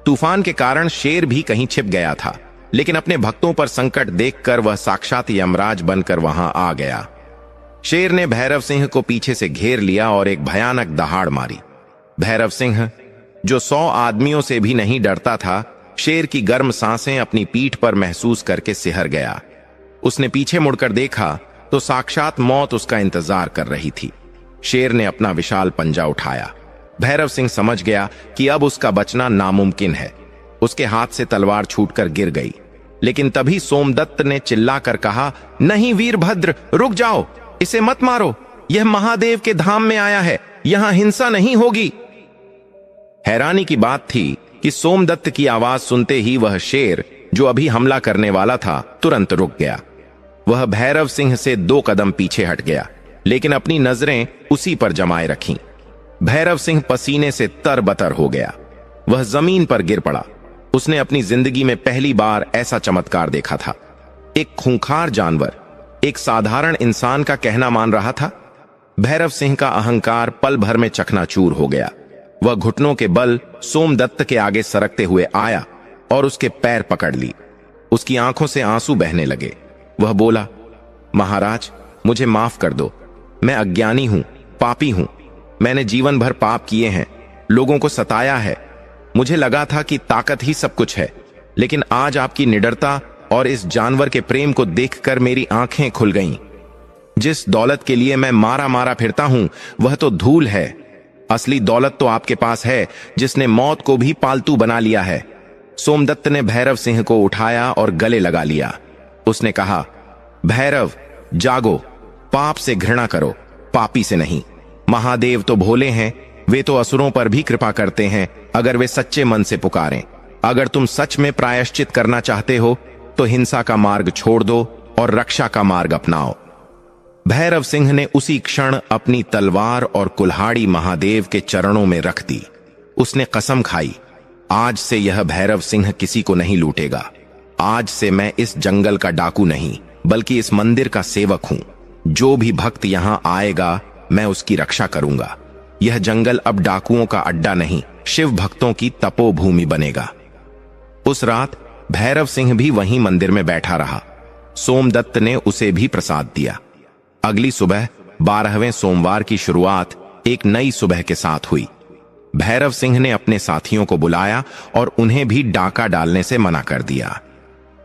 तूफान के कारण शेर भी कहीं छिप गया था, लेकिन अपने भक्तों पर संकट देखकर वह साक्षात यमराज बनकर वहां आ गया। शेर ने भैरव सिंह को पीछे से घेर लिया और एक भयानक दहाड़ मारी। भैरव सिंह, जो 100 आदमियों से भी नहीं डरता था, शेर की गर्म सांसें अपनी पीठ पर महसूस करके सिहर गया। उसने पीछे मुड़कर देखा तो साक्षात मौत उसका इंतजार कर रही थी। शेर ने अपना विशाल पंजा उठाया। भैरव सिंह समझ गया कि अब उसका बचना नामुमकिन है। उसके हाथ से तलवार छूटकर गिर गई, लेकिन तभी सोमदत्त ने चिल्लाकर कहा, नहीं वीरभद्र, रुक जाओ, इसे मत मारो। यह महादेव के धाम में आया है, यहां हिंसा नहीं होगी। हैरानी की बात थी कि सोमदत्त की आवाज सुनते ही वह शेर जो अभी हमला करने वाला था तुरंत रुक गया। वह भैरव सिंह से 2 कदम पीछे हट गया, लेकिन अपनी नजरें उसी पर जमाए रखीं। भैरव सिंह पसीने से तरबतर हो गया। वह जमीन पर गिर पड़ा। उसने अपनी जिंदगी में पहली बार ऐसा चमत्कार देखा था। एक खूंखार जानवर एक साधारण इंसान का कहना मान रहा था। भैरव सिंह का अहंकार पल भर में चकनाचूर हो गया। वह घुटनों के बल सोमदत्त के आगे सरकते हुए आया और उसके पैर पकड़ ली। उसकी आंखों से आंसू बहने लगे। वह बोला, महाराज, मुझे माफ कर दो। मैं अज्ञानी हूं, पापी हूं। मैंने जीवन भर पाप किए हैं, लोगों को सताया है। मुझे लगा था कि ताकत ही सब कुछ है, लेकिन आज आपकी निडरता और इस जानवर के प्रेम को देखकर मेरी आंखें खुल गईं। जिस दौलत के लिए मैं मारा मारा फिरता हूं, वह तो धूल है। असली दौलत तो आपके पास है, जिसने मौत को भी पालतू बना लिया है। सोमदत्त ने भैरव सिंह को उठाया और गले लगा लिया। उसने कहा, भैरव, जागो, पाप से घृणा करो, पापी से नहीं। महादेव तो भोले हैं, वे तो असुरों पर भी कृपा करते हैं अगर वे सच्चे मन से पुकारें। अगर तुम सच में प्रायश्चित करना चाहते हो तो हिंसा का मार्ग छोड़ दो और रक्षा का मार्ग अपनाओ। भैरव सिंह ने उसी क्षण अपनी तलवार और कुल्हाड़ी महादेव के चरणों में रख दी। उसने कसम खाई, आज से यह भैरव सिंह किसी को नहीं लूटेगा। आज से मैं इस जंगल का डाकू नहीं, बल्कि इस मंदिर का सेवक हूं। जो भी भक्त यहां आएगा, मैं उसकी रक्षा करूंगा। यह जंगल अब डाकुओं का अड्डा नहीं, शिव भक्तों की तपोभूमि बनेगा। उस रात भैरव सिंह भी वहीं मंदिर में बैठा रहा। सोमदत्त ने उसे भी प्रसाद दिया। अगली सुबह 12वें सोमवार की शुरुआत एक नई सुबह के साथ हुई। भैरव सिंह ने अपने साथियों को बुलाया और उन्हें भी डाका डालने से मना कर दिया।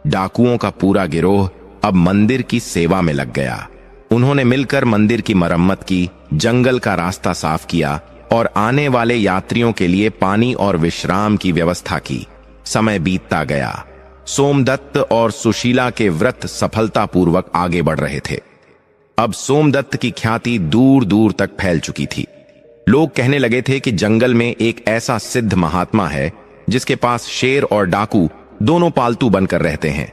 डाकुओं का पूरा गिरोह अब मंदिर की सेवा में लग गया। उन्होंने मिलकर मंदिर की मरम्मत की, जंगल का रास्ता साफ किया और आने वाले यात्रियों के लिए पानी और विश्राम की व्यवस्था की। समय बीतता गया। सोमदत्त और सुशीला के व्रत सफलतापूर्वक आगे बढ़ रहे थे। अब सोमदत्त की ख्याति दूर दूर तक फैल चुकी थी। लोग कहने लगे थे कि जंगल में एक ऐसा सिद्ध महात्मा है जिसके पास शेर और डाकू दोनों पालतू बनकर रहते हैं।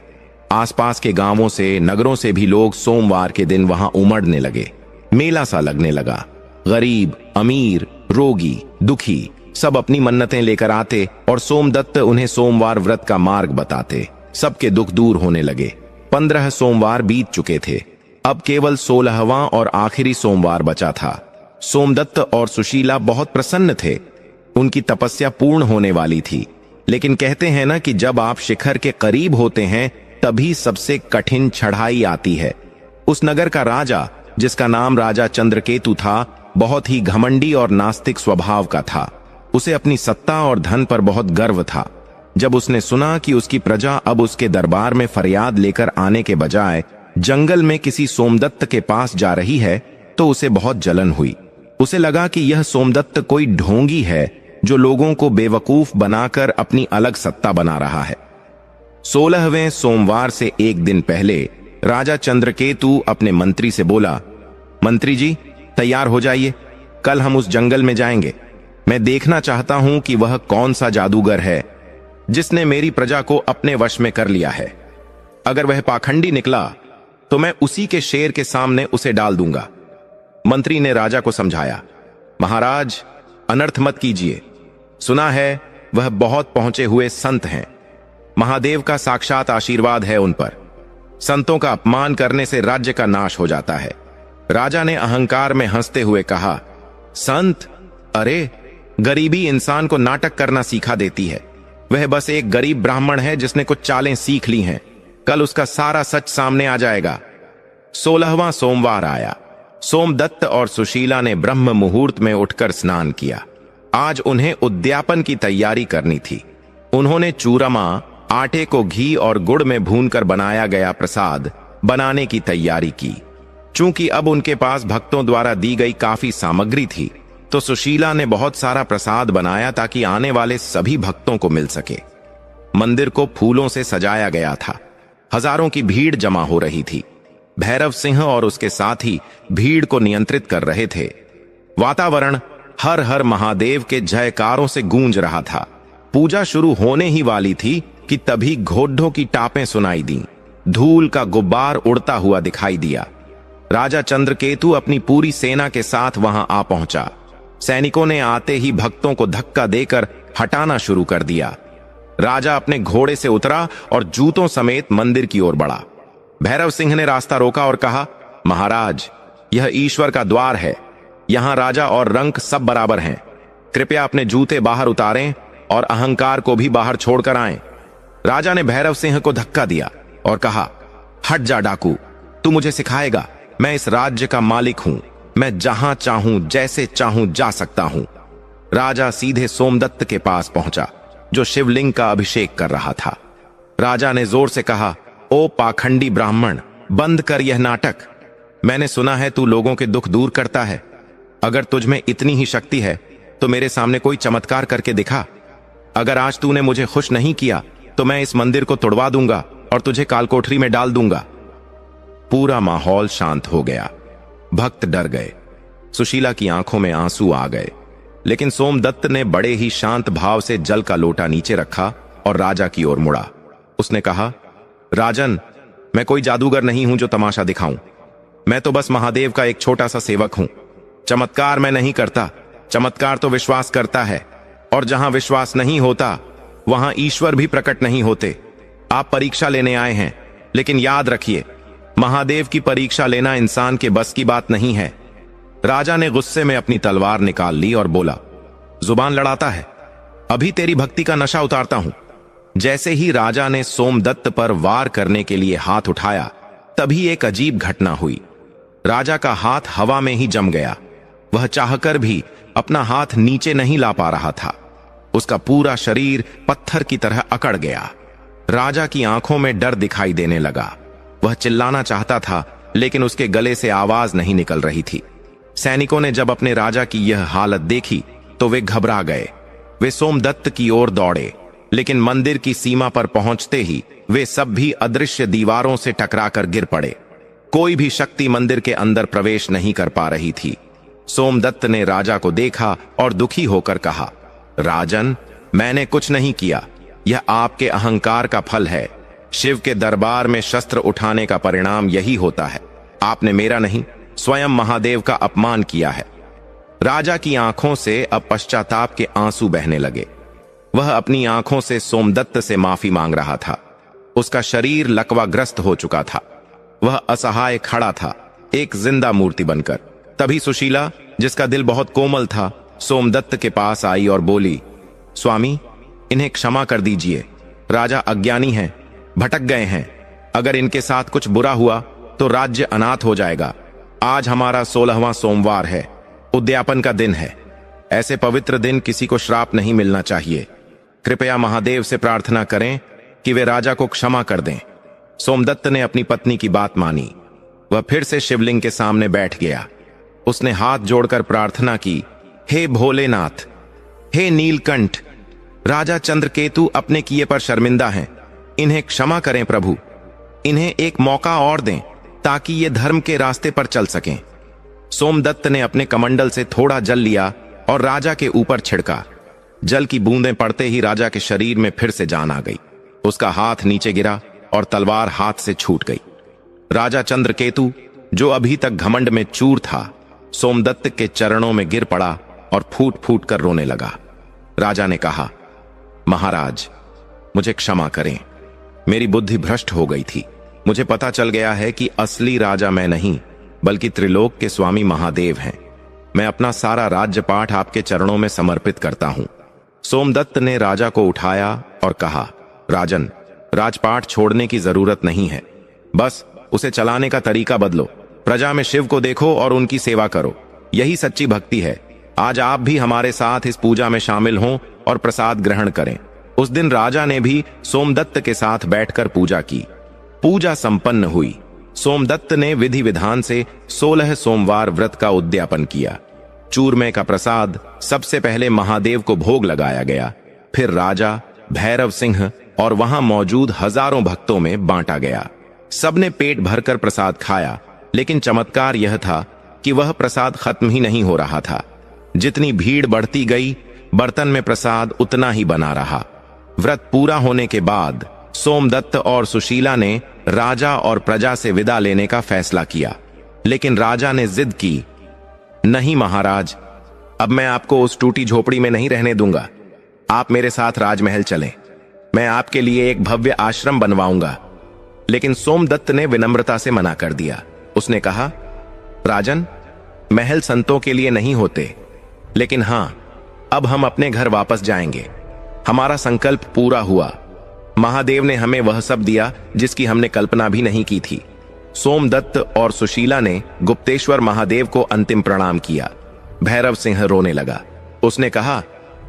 आसपास के गांवों से, नगरों से भी लोग सोमवार के दिन वहां उमड़ने लगे। मेला सा लगने लगा। गरीब, अमीर, रोगी, दुखी सब अपनी मन्नतें लेकर आते और सोमदत्त उन्हें सोमवार व्रत का मार्ग बताते। सबके दुख दूर होने लगे। 15 सोमवार बीत चुके थे। अब केवल 16वां और आखिरी सोमवार बचा था। सोमदत्त और सुशीला बहुत प्रसन्न थे। उनकी तपस्या पूर्ण होने वाली थी। लेकिन कहते हैं ना कि जब आप शिखर के करीब होते हैं तभी सबसे कठिन चढ़ाई आती है। उस नगर का राजा, जिसका नाम राजा चंद्रकेतु था, बहुत ही घमंडी और नास्तिक स्वभाव का था। उसे अपनी सत्ता और धन पर बहुत गर्व था। जब उसने सुना कि उसकी प्रजा अब उसके दरबार में फरियाद लेकर आने के बजाय जंगल में किसी सोमदत्त के पास जा रही है, तो उसे बहुत जलन हुई। उसे लगा कि यह सोमदत्त कोई ढोंगी है जो लोगों को बेवकूफ बनाकर अपनी अलग सत्ता बना रहा है। 16वें सोमवार से एक दिन पहले राजा चंद्रकेतु अपने मंत्री से बोला, मंत्री जी, तैयार हो जाइए, कल हम उस जंगल में जाएंगे। मैं देखना चाहता हूं कि वह कौन सा जादूगर है जिसने मेरी प्रजा को अपने वश में कर लिया है। अगर वह पाखंडी निकला तो मैं उसी के शेर के सामने उसे डाल दूंगा। मंत्री ने राजा को समझाया, महाराज, अनर्थ मत कीजिए। सुना है वह बहुत पहुंचे हुए संत हैं। महादेव का साक्षात आशीर्वाद है उन पर। संतों का अपमान करने से राज्य का नाश हो जाता है। राजा ने अहंकार में हंसते हुए कहा, संत? अरे, गरीबी इंसान को नाटक करना सिखा देती है। वह बस एक गरीब ब्राह्मण है जिसने कुछ चालें सीख ली हैं। कल उसका सारा सच सामने आ जाएगा। 16वां सोमवार आया। सोमदत्त और सुशीला ने ब्रह्म मुहूर्त में उठकर स्नान किया। आज उन्हें उद्यापन की तैयारी करनी थी। उन्होंने चूरमा, आटे को घी और गुड़ में भूनकर बनाया गया प्रसाद बनाने की तैयारी की। चूंकि अब उनके पास भक्तों द्वारा दी गई काफी सामग्री थी, तो सुशीला ने बहुत सारा प्रसाद बनाया ताकि आने वाले सभी भक्तों को मिल सके। मंदिर को फूलों से सजाया गया था। हजारों की भीड़ जमा हो रही थी। भैरव सिंह और उसके साथी भीड़ को नियंत्रित कर रहे थे। वातावरण हर हर महादेव के जयकारों से गूंज रहा था। पूजा शुरू होने ही वाली थी कि तभी घोड़ों की टापें सुनाई दी। धूल का गुब्बार उड़ता हुआ दिखाई दिया। राजा चंद्रकेतु अपनी पूरी सेना के साथ वहां आ पहुंचा। सैनिकों ने आते ही भक्तों को धक्का देकर हटाना शुरू कर दिया। राजा अपने घोड़े से उतरा और जूतों समेत मंदिर की ओर बढ़ा। भैरव सिंह ने रास्ता रोका और कहा, महाराज, यह ईश्वर का द्वार है। यहां राजा और रंक सब बराबर हैं। कृपया अपने जूते बाहर उतारें और अहंकार को भी बाहर छोड़कर आएं। राजा ने भैरव सिंह को धक्का दिया और कहा, हट जा डाकू, तू मुझे सिखाएगा? मैं इस राज्य का मालिक हूं। मैं जहां चाहूं जैसे चाहूं जा सकता हूं। राजा सीधे सोमदत्त के पास पहुंचा, जो शिवलिंग का अभिषेक कर रहा था। राजा ने जोर से कहा, ओ पाखंडी ब्राह्मण, बंद कर यह नाटक। मैंने सुना है तू लोगों के दुख दूर करता है। अगर तुझ में इतनी ही शक्ति है तो मेरे सामने कोई चमत्कार करके दिखा। अगर आज तूने मुझे खुश नहीं किया तो मैं इस मंदिर को तोड़वा दूंगा और तुझे कालकोठरी में डाल दूंगा। पूरा माहौल शांत हो गया। भक्त डर गए। सुशीला की आंखों में आंसू आ गए। लेकिन सोमदत्त ने बड़े ही शांत भाव से जल का लोटा नीचे रखा और राजा की ओर मुड़ा। उसने कहा, राजन, मैं कोई जादूगर नहीं हूं जो तमाशा दिखाऊं। मैं तो बस महादेव का एक छोटा सा सेवक हूं। चमत्कार मैं नहीं करता। चमत्कार तो विश्वास करता है, और जहां विश्वास नहीं होता वहां ईश्वर भी प्रकट नहीं होते। आप परीक्षा लेने आए हैं, लेकिन याद रखिए, महादेव की परीक्षा लेना इंसान के बस की बात नहीं है। राजा ने गुस्से में अपनी तलवार निकाल ली और बोला, जुबान लड़ाता है, अभी तेरी भक्ति का नशा उतारता हूं। जैसे ही राजा ने सोमदत्त पर वार करने के लिए हाथ उठाया, तभी एक अजीब घटना हुई। राजा का हाथ हवा में ही जम गया। वह चाहकर भी अपना हाथ नीचे नहीं ला पा रहा था। उसका पूरा शरीर पत्थर की तरह अकड़ गया। राजा की आंखों में डर दिखाई देने लगा। वह चिल्लाना चाहता था, लेकिन उसके गले से आवाज नहीं निकल रही थी। सैनिकों ने जब अपने राजा की यह हालत देखी तो वे घबरा गए। वे सोमदत्त की ओर दौड़े, लेकिन मंदिर की सीमा पर पहुंचते ही वे सब भी अदृश्य दीवारों से टकराकर गिर पड़े। कोई भी शक्ति मंदिर के अंदर प्रवेश नहीं कर पा रही थी। सोमदत्त ने राजा को देखा और दुखी होकर कहा, राजन, मैंने कुछ नहीं किया। यह आपके अहंकार का फल है। शिव के दरबार में शस्त्र उठाने का परिणाम यही होता है। आपने मेरा नहीं, स्वयं महादेव का अपमान किया है। राजा की आंखों से अब पश्चाताप के आंसू बहने लगे। वह अपनी आंखों से सोमदत्त से माफी मांग रहा था। उसका शरीर लकवाग्रस्त हो चुका था। वह असहाय खड़ा था, एक जिंदा मूर्ति बनकर। तभी सुशीला, जिसका दिल बहुत कोमल था, सोमदत्त के पास आई और बोली, स्वामी, इन्हें क्षमा कर दीजिए। राजा अज्ञानी हैं, भटक गए हैं। अगर इनके साथ कुछ बुरा हुआ तो राज्य अनाथ हो जाएगा। आज हमारा 16वां सोमवार है, उद्यापन का दिन है। ऐसे पवित्र दिन किसी को श्राप नहीं मिलना चाहिए। कृपया महादेव से प्रार्थना करें कि वे राजा को क्षमा कर दें। सोमदत्त ने अपनी पत्नी की बात मानी। वह फिर से शिवलिंग के सामने बैठ गया। उसने हाथ जोड़कर प्रार्थना की, हे भोलेनाथ, हे नीलकंठ, राजा चंद्रकेतु अपने किए पर शर्मिंदा हैं। इन्हें क्षमा करें प्रभु। इन्हें एक मौका और दें ताकि ये धर्म के रास्ते पर चल सकें। सोमदत्त ने अपने कमंडल से थोड़ा जल लिया और राजा के ऊपर छिड़का। जल की बूंदें पड़ते ही राजा के शरीर में फिर से जान आ गई। उसका हाथ नीचे गिरा और तलवार हाथ से छूट गई। राजा चंद्रकेतु, जो अभी तक घमंड में चूर था, सोमदत्त के चरणों में गिर पड़ा और फूट फूट कर रोने लगा। राजा ने कहा, महाराज, मुझे क्षमा करें। मेरी बुद्धि भ्रष्ट हो गई थी। मुझे पता चल गया है कि असली राजा मैं नहीं, बल्कि त्रिलोक के स्वामी महादेव हैं। मैं अपना सारा राज्यपाठ आपके चरणों में समर्पित करता हूं। सोमदत्त ने राजा को उठाया और कहा, राजन, राजपाठ छोड़ने की जरूरत नहीं है। बस उसे चलाने का तरीका बदलो। प्रजा में शिव को देखो और उनकी सेवा करो। यही सच्ची भक्ति है। आज आप भी हमारे साथ इस पूजा में शामिल हों और प्रसाद ग्रहण करें। उस दिन राजा ने भी सोमदत्त के साथ बैठकर पूजा की। पूजा संपन्न हुई। सोमदत्त ने विधि विधान से 16 सोमवार व्रत का उद्यापन किया। चूरमे का प्रसाद सबसे पहले महादेव को भोग लगाया गया, फिर राजा, भैरव सिंह और वहां मौजूद हजारों भक्तों में बांटा गया। सबने पेट भरकर प्रसाद खाया, लेकिन चमत्कार यह था कि वह प्रसाद खत्म ही नहीं हो रहा था। जितनी भीड़ बढ़ती गई, बर्तन में प्रसाद उतना ही बना रहा। व्रत पूरा होने के बाद सोमदत्त और सुशीला ने राजा और प्रजा से विदा लेने का फैसला किया, लेकिन राजा ने जिद की, नहीं महाराज, अब मैं आपको उस टूटी झोपड़ी में नहीं रहने दूंगा। आप मेरे साथ राजमहल चलें, मैं आपके लिए एक भव्य आश्रम बनवाऊंगा। लेकिन सोमदत्त ने विनम्रता से मना कर दिया। उसने कहा, राजन, महल संतों के लिए नहीं होते, लेकिन हां, अब हम अपने घर वापस जाएंगे। हमारा संकल्प पूरा हुआ। महादेव ने हमें वह सब दिया जिसकी हमने कल्पना भी नहीं की थी। सोमदत्त और सुशीला ने गुप्तेश्वर महादेव को अंतिम प्रणाम किया। भैरव सिंह रोने लगा। उसने कहा,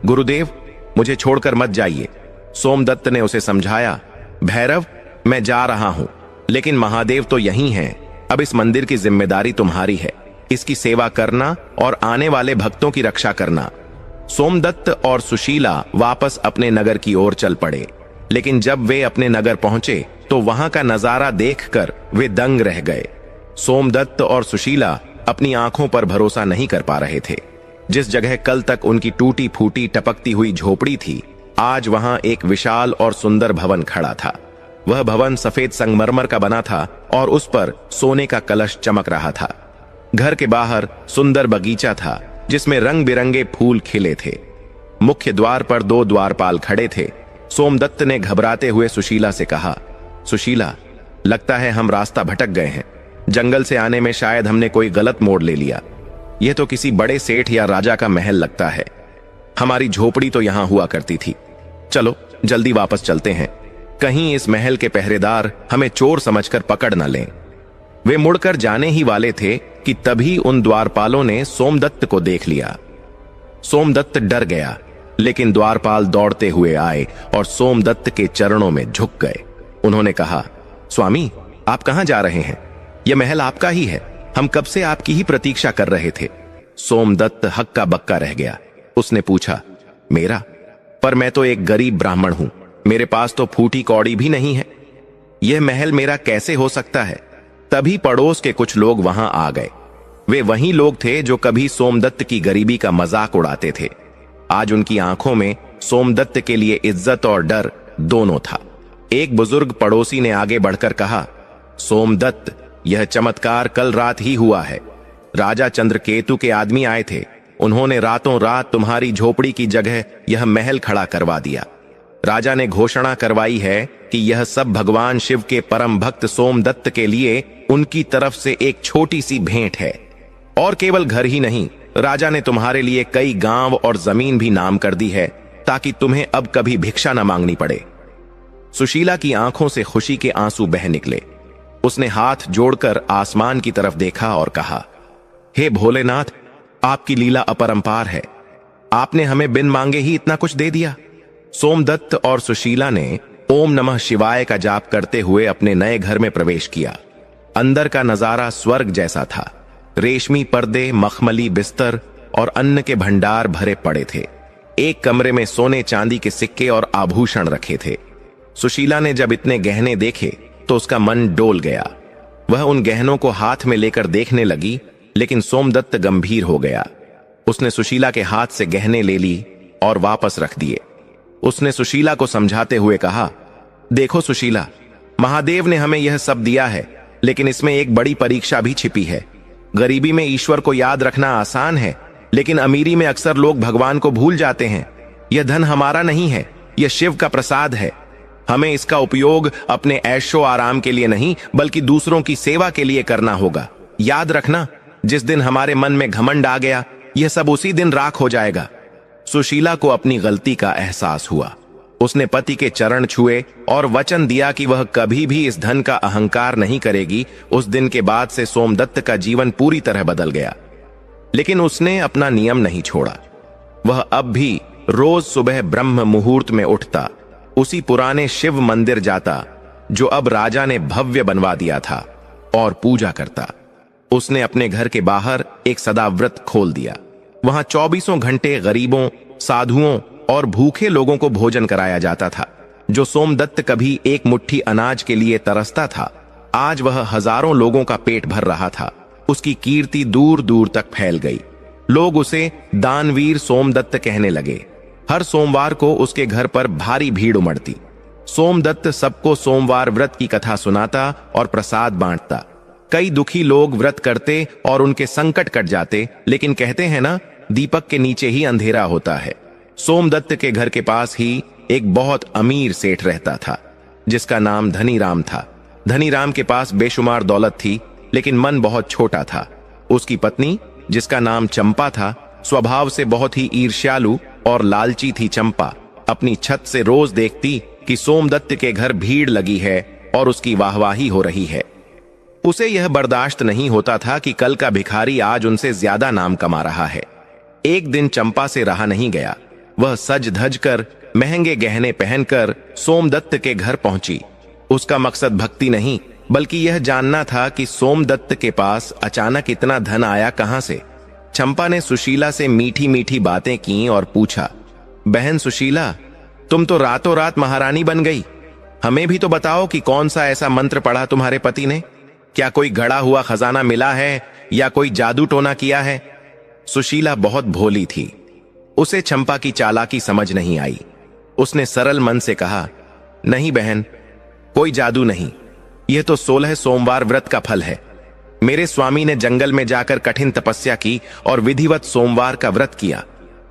गुरुदेव, मुझे छोड़कर मत जाइए। सोमदत्त ने उसे समझाया, भैरव, मैं जा रहा हूं, लेकिन महादेव तो यहीं हैं। अब इस मंदिर की जिम्मेदारी तुम्हारी है। इसकी सेवा करना और आने वाले भक्तों की रक्षा करना। सोमदत्त और सुशीला वापस अपने नगर की ओर चल पड़े, लेकिन जब वे अपने नगर पहुंचे तो वहां का नजारा देखकर वे दंग रह गए। सोमदत्त और सुशीला अपनी आंखों पर भरोसा नहीं कर पा रहे थे। जिस जगह कल तक उनकी टूटी फूटी टपकती हुई झोपड़ी थी, आज वहां एक विशाल और सुंदर भवन खड़ा था। वह भवन सफेद संगमरमर का बना था और उस पर सोने का कलश चमक रहा था। घर के बाहर सुंदर बगीचा था जिसमें रंग बिरंगे फूल खिले थे। मुख्य द्वार पर 2 द्वारपाल खड़े थे। सोमदत्त ने घबराते हुए सुशीला से कहा, सुशीला, लगता है हम रास्ता भटक गए हैं। जंगल से आने में शायद हमने कोई गलत मोड़ ले लिया। यह तो किसी बड़े सेठ या राजा का महल लगता है। हमारी झोपड़ी तो यहां हुआ करती थी। चलो जल्दी वापस चलते हैं, कहीं इस महल के पहरेदार हमें चोर समझकर पकड़ न लें। वे मुड़कर जाने ही वाले थे कि तभी उन द्वारपालों ने सोमदत्त को देख लिया। सोमदत्त डर गया, लेकिन द्वारपाल दौड़ते हुए आए और सोमदत्त के चरणों में झुक गए। उन्होंने कहा, स्वामी, आप कहां जा रहे हैं? यह महल आपका ही है। हम कब से आपकी ही प्रतीक्षा कर रहे थे। सोमदत्त हक्का बक्का रह गया। उसने पूछा, मेरा? पर मैं तो एक गरीब ब्राह्मण हूं, मेरे पास तो फूटी कौड़ी भी नहीं है। यह महल मेरा कैसे हो सकता है? तभी पड़ोस के कुछ लोग वहां आ गए। वे वही लोग थे जो कभी सोमदत्त की गरीबी का मजाक उड़ाते थे। आज उनकी आंखों में सोमदत्त के लिए इज्जत और डर दोनों था। एक बुजुर्ग पड़ोसी ने आगे बढ़कर कहा, सोमदत्त, यह चमत्कार कल रात ही हुआ है। राजा चंद्रकेतु के आदमी आए थे। उन्होंने रातों रात तुम्हारी झोपड़ी की जगह यह महल खड़ा करवा दिया। राजा ने घोषणा करवाई है कि यह सब भगवान शिव के परम भक्त सोमदत्त के लिए उनकी तरफ से एक छोटी सी भेंट है। और केवल घर ही नहीं, राजा ने तुम्हारे लिए कई गांव और जमीन भी नाम कर दी है, ताकि तुम्हें अब कभी भिक्षा न मांगनी पड़े। सुशीला की आंखों से खुशी के आंसू बह निकले। उसने हाथ जोड़कर आसमान की तरफ देखा और कहा, हे भोलेनाथ, आपकी लीला अपरंपार है। आपने हमें बिन मांगे ही इतना कुछ दे दिया। सोमदत्त और सुशीला ने ओम नमः शिवाय का जाप करते हुए अपने नए घर में प्रवेश किया। अंदर का नजारा स्वर्ग जैसा था। रेशमी पर्दे, मखमली बिस्तर और अन्न के भंडार भरे पड़े थे। एक कमरे में सोने चांदी के सिक्के और आभूषण रखे थे। सुशीला ने जब इतने गहने देखे तो उसका मन डोल गया। वह उन गहनों को हाथ में लेकर देखने लगी, लेकिन सोमदत्त गंभीर हो गया। उसने सुशीला के हाथ से गहने ले ली और वापस रख दिए। उसने सुशीला को समझाते हुए कहा, देखो सुशीला, महादेव ने हमें यह सब दिया है, लेकिन इसमें एक बड़ी परीक्षा भी छिपी है। गरीबी में ईश्वर को याद रखना आसान है, लेकिन अमीरी में अक्सर लोग भगवान को भूल जाते हैं। यह धन हमारा नहीं है, यह शिव का प्रसाद है। हमें इसका उपयोग अपने ऐशो आराम के लिए नहीं, बल्कि दूसरों की सेवा के लिए करना होगा। याद रखना, जिस दिन हमारे मन में घमंड आ गया, यह सब उसी दिन राख हो जाएगा। सुशीला को अपनी गलती का एहसास हुआ। उसने पति के चरण छुए और वचन दिया कि वह कभी भी इस धन का अहंकार नहीं करेगी। उस दिन के बाद से सोमदत्त का जीवन पूरी तरह बदल गया, लेकिन उसने अपना नियम नहीं छोड़ा। वह अब भी रोज सुबह ब्रह्म मुहूर्त में उठता, उसी पुराने शिव मंदिर जाता जो अब राजा ने भव्य बनवा दिया था। और पूजा करता। उसने अपने घर के बाहर एक सदाव्रत खोल दिया। वहां 24 घंटे गरीबों, साधुओं और भूखे लोगों को भोजन कराया जाता था। जो सोमदत्त कभी एक मुट्ठी अनाज के लिए तरसता था, आज वह हजारों लोगों का पेट भर रहा था। उसकी कीर्ति दूर दूर तक फैल गई। लोग उसे दानवीर सोमदत्त कहने लगे। हर सोमवार को उसके घर पर भारी भीड़ उमड़ती। सोमदत्त सबको सोमवार व्रत की कथा सुनाता और प्रसाद बांटता। कई दुखी लोग व्रत करते और उनके संकट कट जाते, लेकिन कहते हैं ना, दीपक के नीचे ही अंधेरा होता है। सोमदत्त के घर के पास ही एक बहुत अमीर सेठ रहता था, जिसका नाम धनीराम था। धनीराम के पास बेशुमार दौलत थी, लेकिन मन बहुत छोटा था। उसकी पत्नी, जिसका नाम चंपा था, स्वभाव से बहुत ही ईर्ष्यालु और लालची थी। चंपा अपनी छत से रोज देखती कि सोमदत्त के घर भीड़ लगी है और उसकी वाहवाही हो रही है। उसे यह बर्दाश्त नहीं होता था कि कल का भिखारी आज उनसे ज्यादा नाम कमा रहा है। एक दिन चंपा से रहा नहीं गया। वह सज धज कर, महंगे गहने पहनकर सोमदत्त के घर पहुंची। उसका मकसद भक्ति नहीं, बल्कि यह जानना था कि सोमदत्त के पास अचानक इतना धन आया कहां से। चंपा ने सुशीला से मीठी मीठी बातें की और पूछा, बहन सुशीला, तुम तो रातों रात महारानी बन गई। हमें भी तो बताओ कि कौन सा ऐसा मंत्र पढ़ा तुम्हारे पति ने? क्या कोई गड़ा हुआ खजाना मिला है या कोई जादू टोना किया है? सुशीला बहुत भोली थी। उसे चंपा की चालाकी समझ नहीं आई। उसने सरल मन से कहा, नहीं बहन, कोई जादू नहीं। यह तो 16 सोमवार व्रत का फल है। मेरे स्वामी ने जंगल में जाकर कठिन तपस्या की और विधिवत सोमवार का व्रत किया।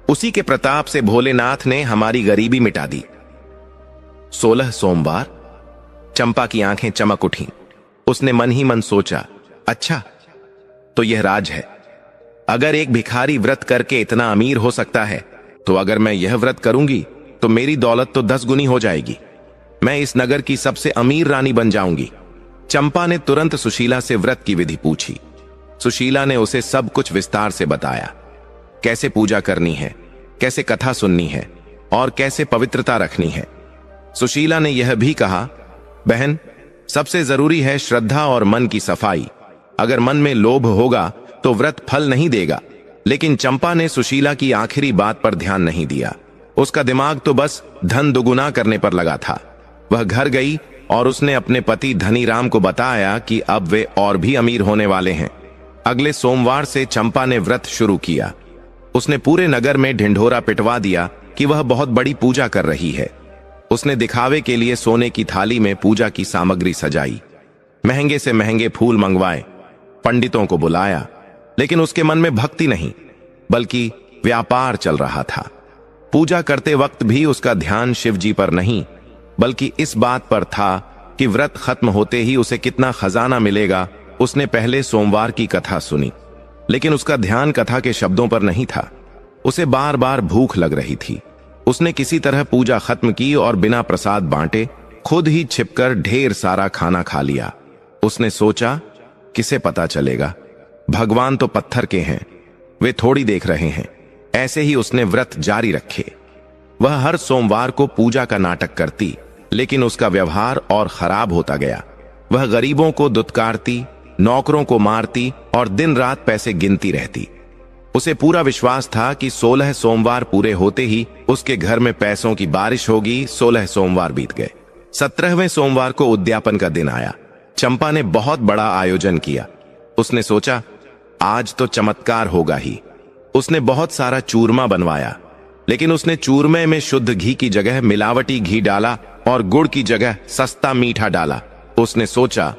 उसी के प्रताप से भोलेनाथ ने हमारी गरीबी मिटा दी। 16 सोमवार? चंपा की आंखें चमक उठीं। उसने मन ही मन सोचा, अच्छा, तो यह राज है। अगर एक भिखारी व्रत करके इतना अमीर हो सकता है, तो अगर मैं यह व्रत करूंगी तो मेरी दौलत तो 10 गुनी हो जाएगी। मैं इस नगर की सबसे अमीर रानी बन जाऊंगी। चंपा ने तुरंत सुशीला से व्रत की विधि पूछी। सुशीला ने उसे सब कुछ विस्तार से बताया, कैसे पूजा करनी है, कैसे कथा सुननी है और कैसे पवित्रता रखनी है। सुशीला ने यह भी कहा, बहन, सबसे जरूरी है श्रद्धा और मन की सफाई। अगर मन में लोभ होगा तो व्रत फल नहीं देगा। लेकिन चंपा ने सुशीला की आखिरी बात पर ध्यान नहीं दिया। उसका दिमाग तो बस धन दुगुना करने पर लगा था। वह घर गई और उसने अपने पति धनीराम को बताया कि अब वे और भी अमीर होने वाले हैं। अगले सोमवार से चंपा ने व्रत शुरू किया। उसने पूरे नगर में ढिंढोरा पिटवा दिया कि वह बहुत बड़ी पूजा कर रही है। उसने दिखावे के लिए सोने की थाली में पूजा की सामग्री सजाई, महंगे से महंगे फूल मंगवाए, पंडितों को बुलाया, लेकिन उसके मन में भक्ति नहीं, बल्कि व्यापार चल रहा था। पूजा करते वक्त भी उसका ध्यान शिवजी पर नहीं, बल्कि इस बात पर था कि व्रत खत्म होते ही उसे कितना खजाना मिलेगा। उसने पहले सोमवार की कथा सुनी, लेकिन उसका ध्यान कथा के शब्दों पर नहीं था। उसे बार बार भूख लग रही थी। उसने किसी तरह पूजा खत्म की और बिना प्रसाद बांटे खुद ही छिपकर ढेर सारा खाना खा लिया। उसने सोचा, किसे पता चलेगा, भगवान तो पत्थर के हैं, वे थोड़ी देख रहे हैं। ऐसे ही उसने व्रत जारी रखे। वह हर सोमवार को पूजा का नाटक करती, लेकिन उसका व्यवहार और खराब होता गया। वह गरीबों को दुत्कारती, नौकरों को मारती और दिन रात पैसे गिनती रहती। उसे पूरा विश्वास था कि 16 सोमवार पूरे होते ही उसके घर में पैसों की बारिश होगी। 16 सोमवार बीत गए। 17वें सोमवार को उद्यापन का दिन आया। चंपा ने बहुत बड़ा आयोजन किया। उसने सोचा, आज तो चमत्कार होगा ही। उसने बहुत सारा चूरमा बनवाया, लेकिन उसने चूरमे में शुद्ध घी की जगह मिलावटी घी डाला और गुड़ की जगह सस्ता मीठा डाला। उसने सोचा,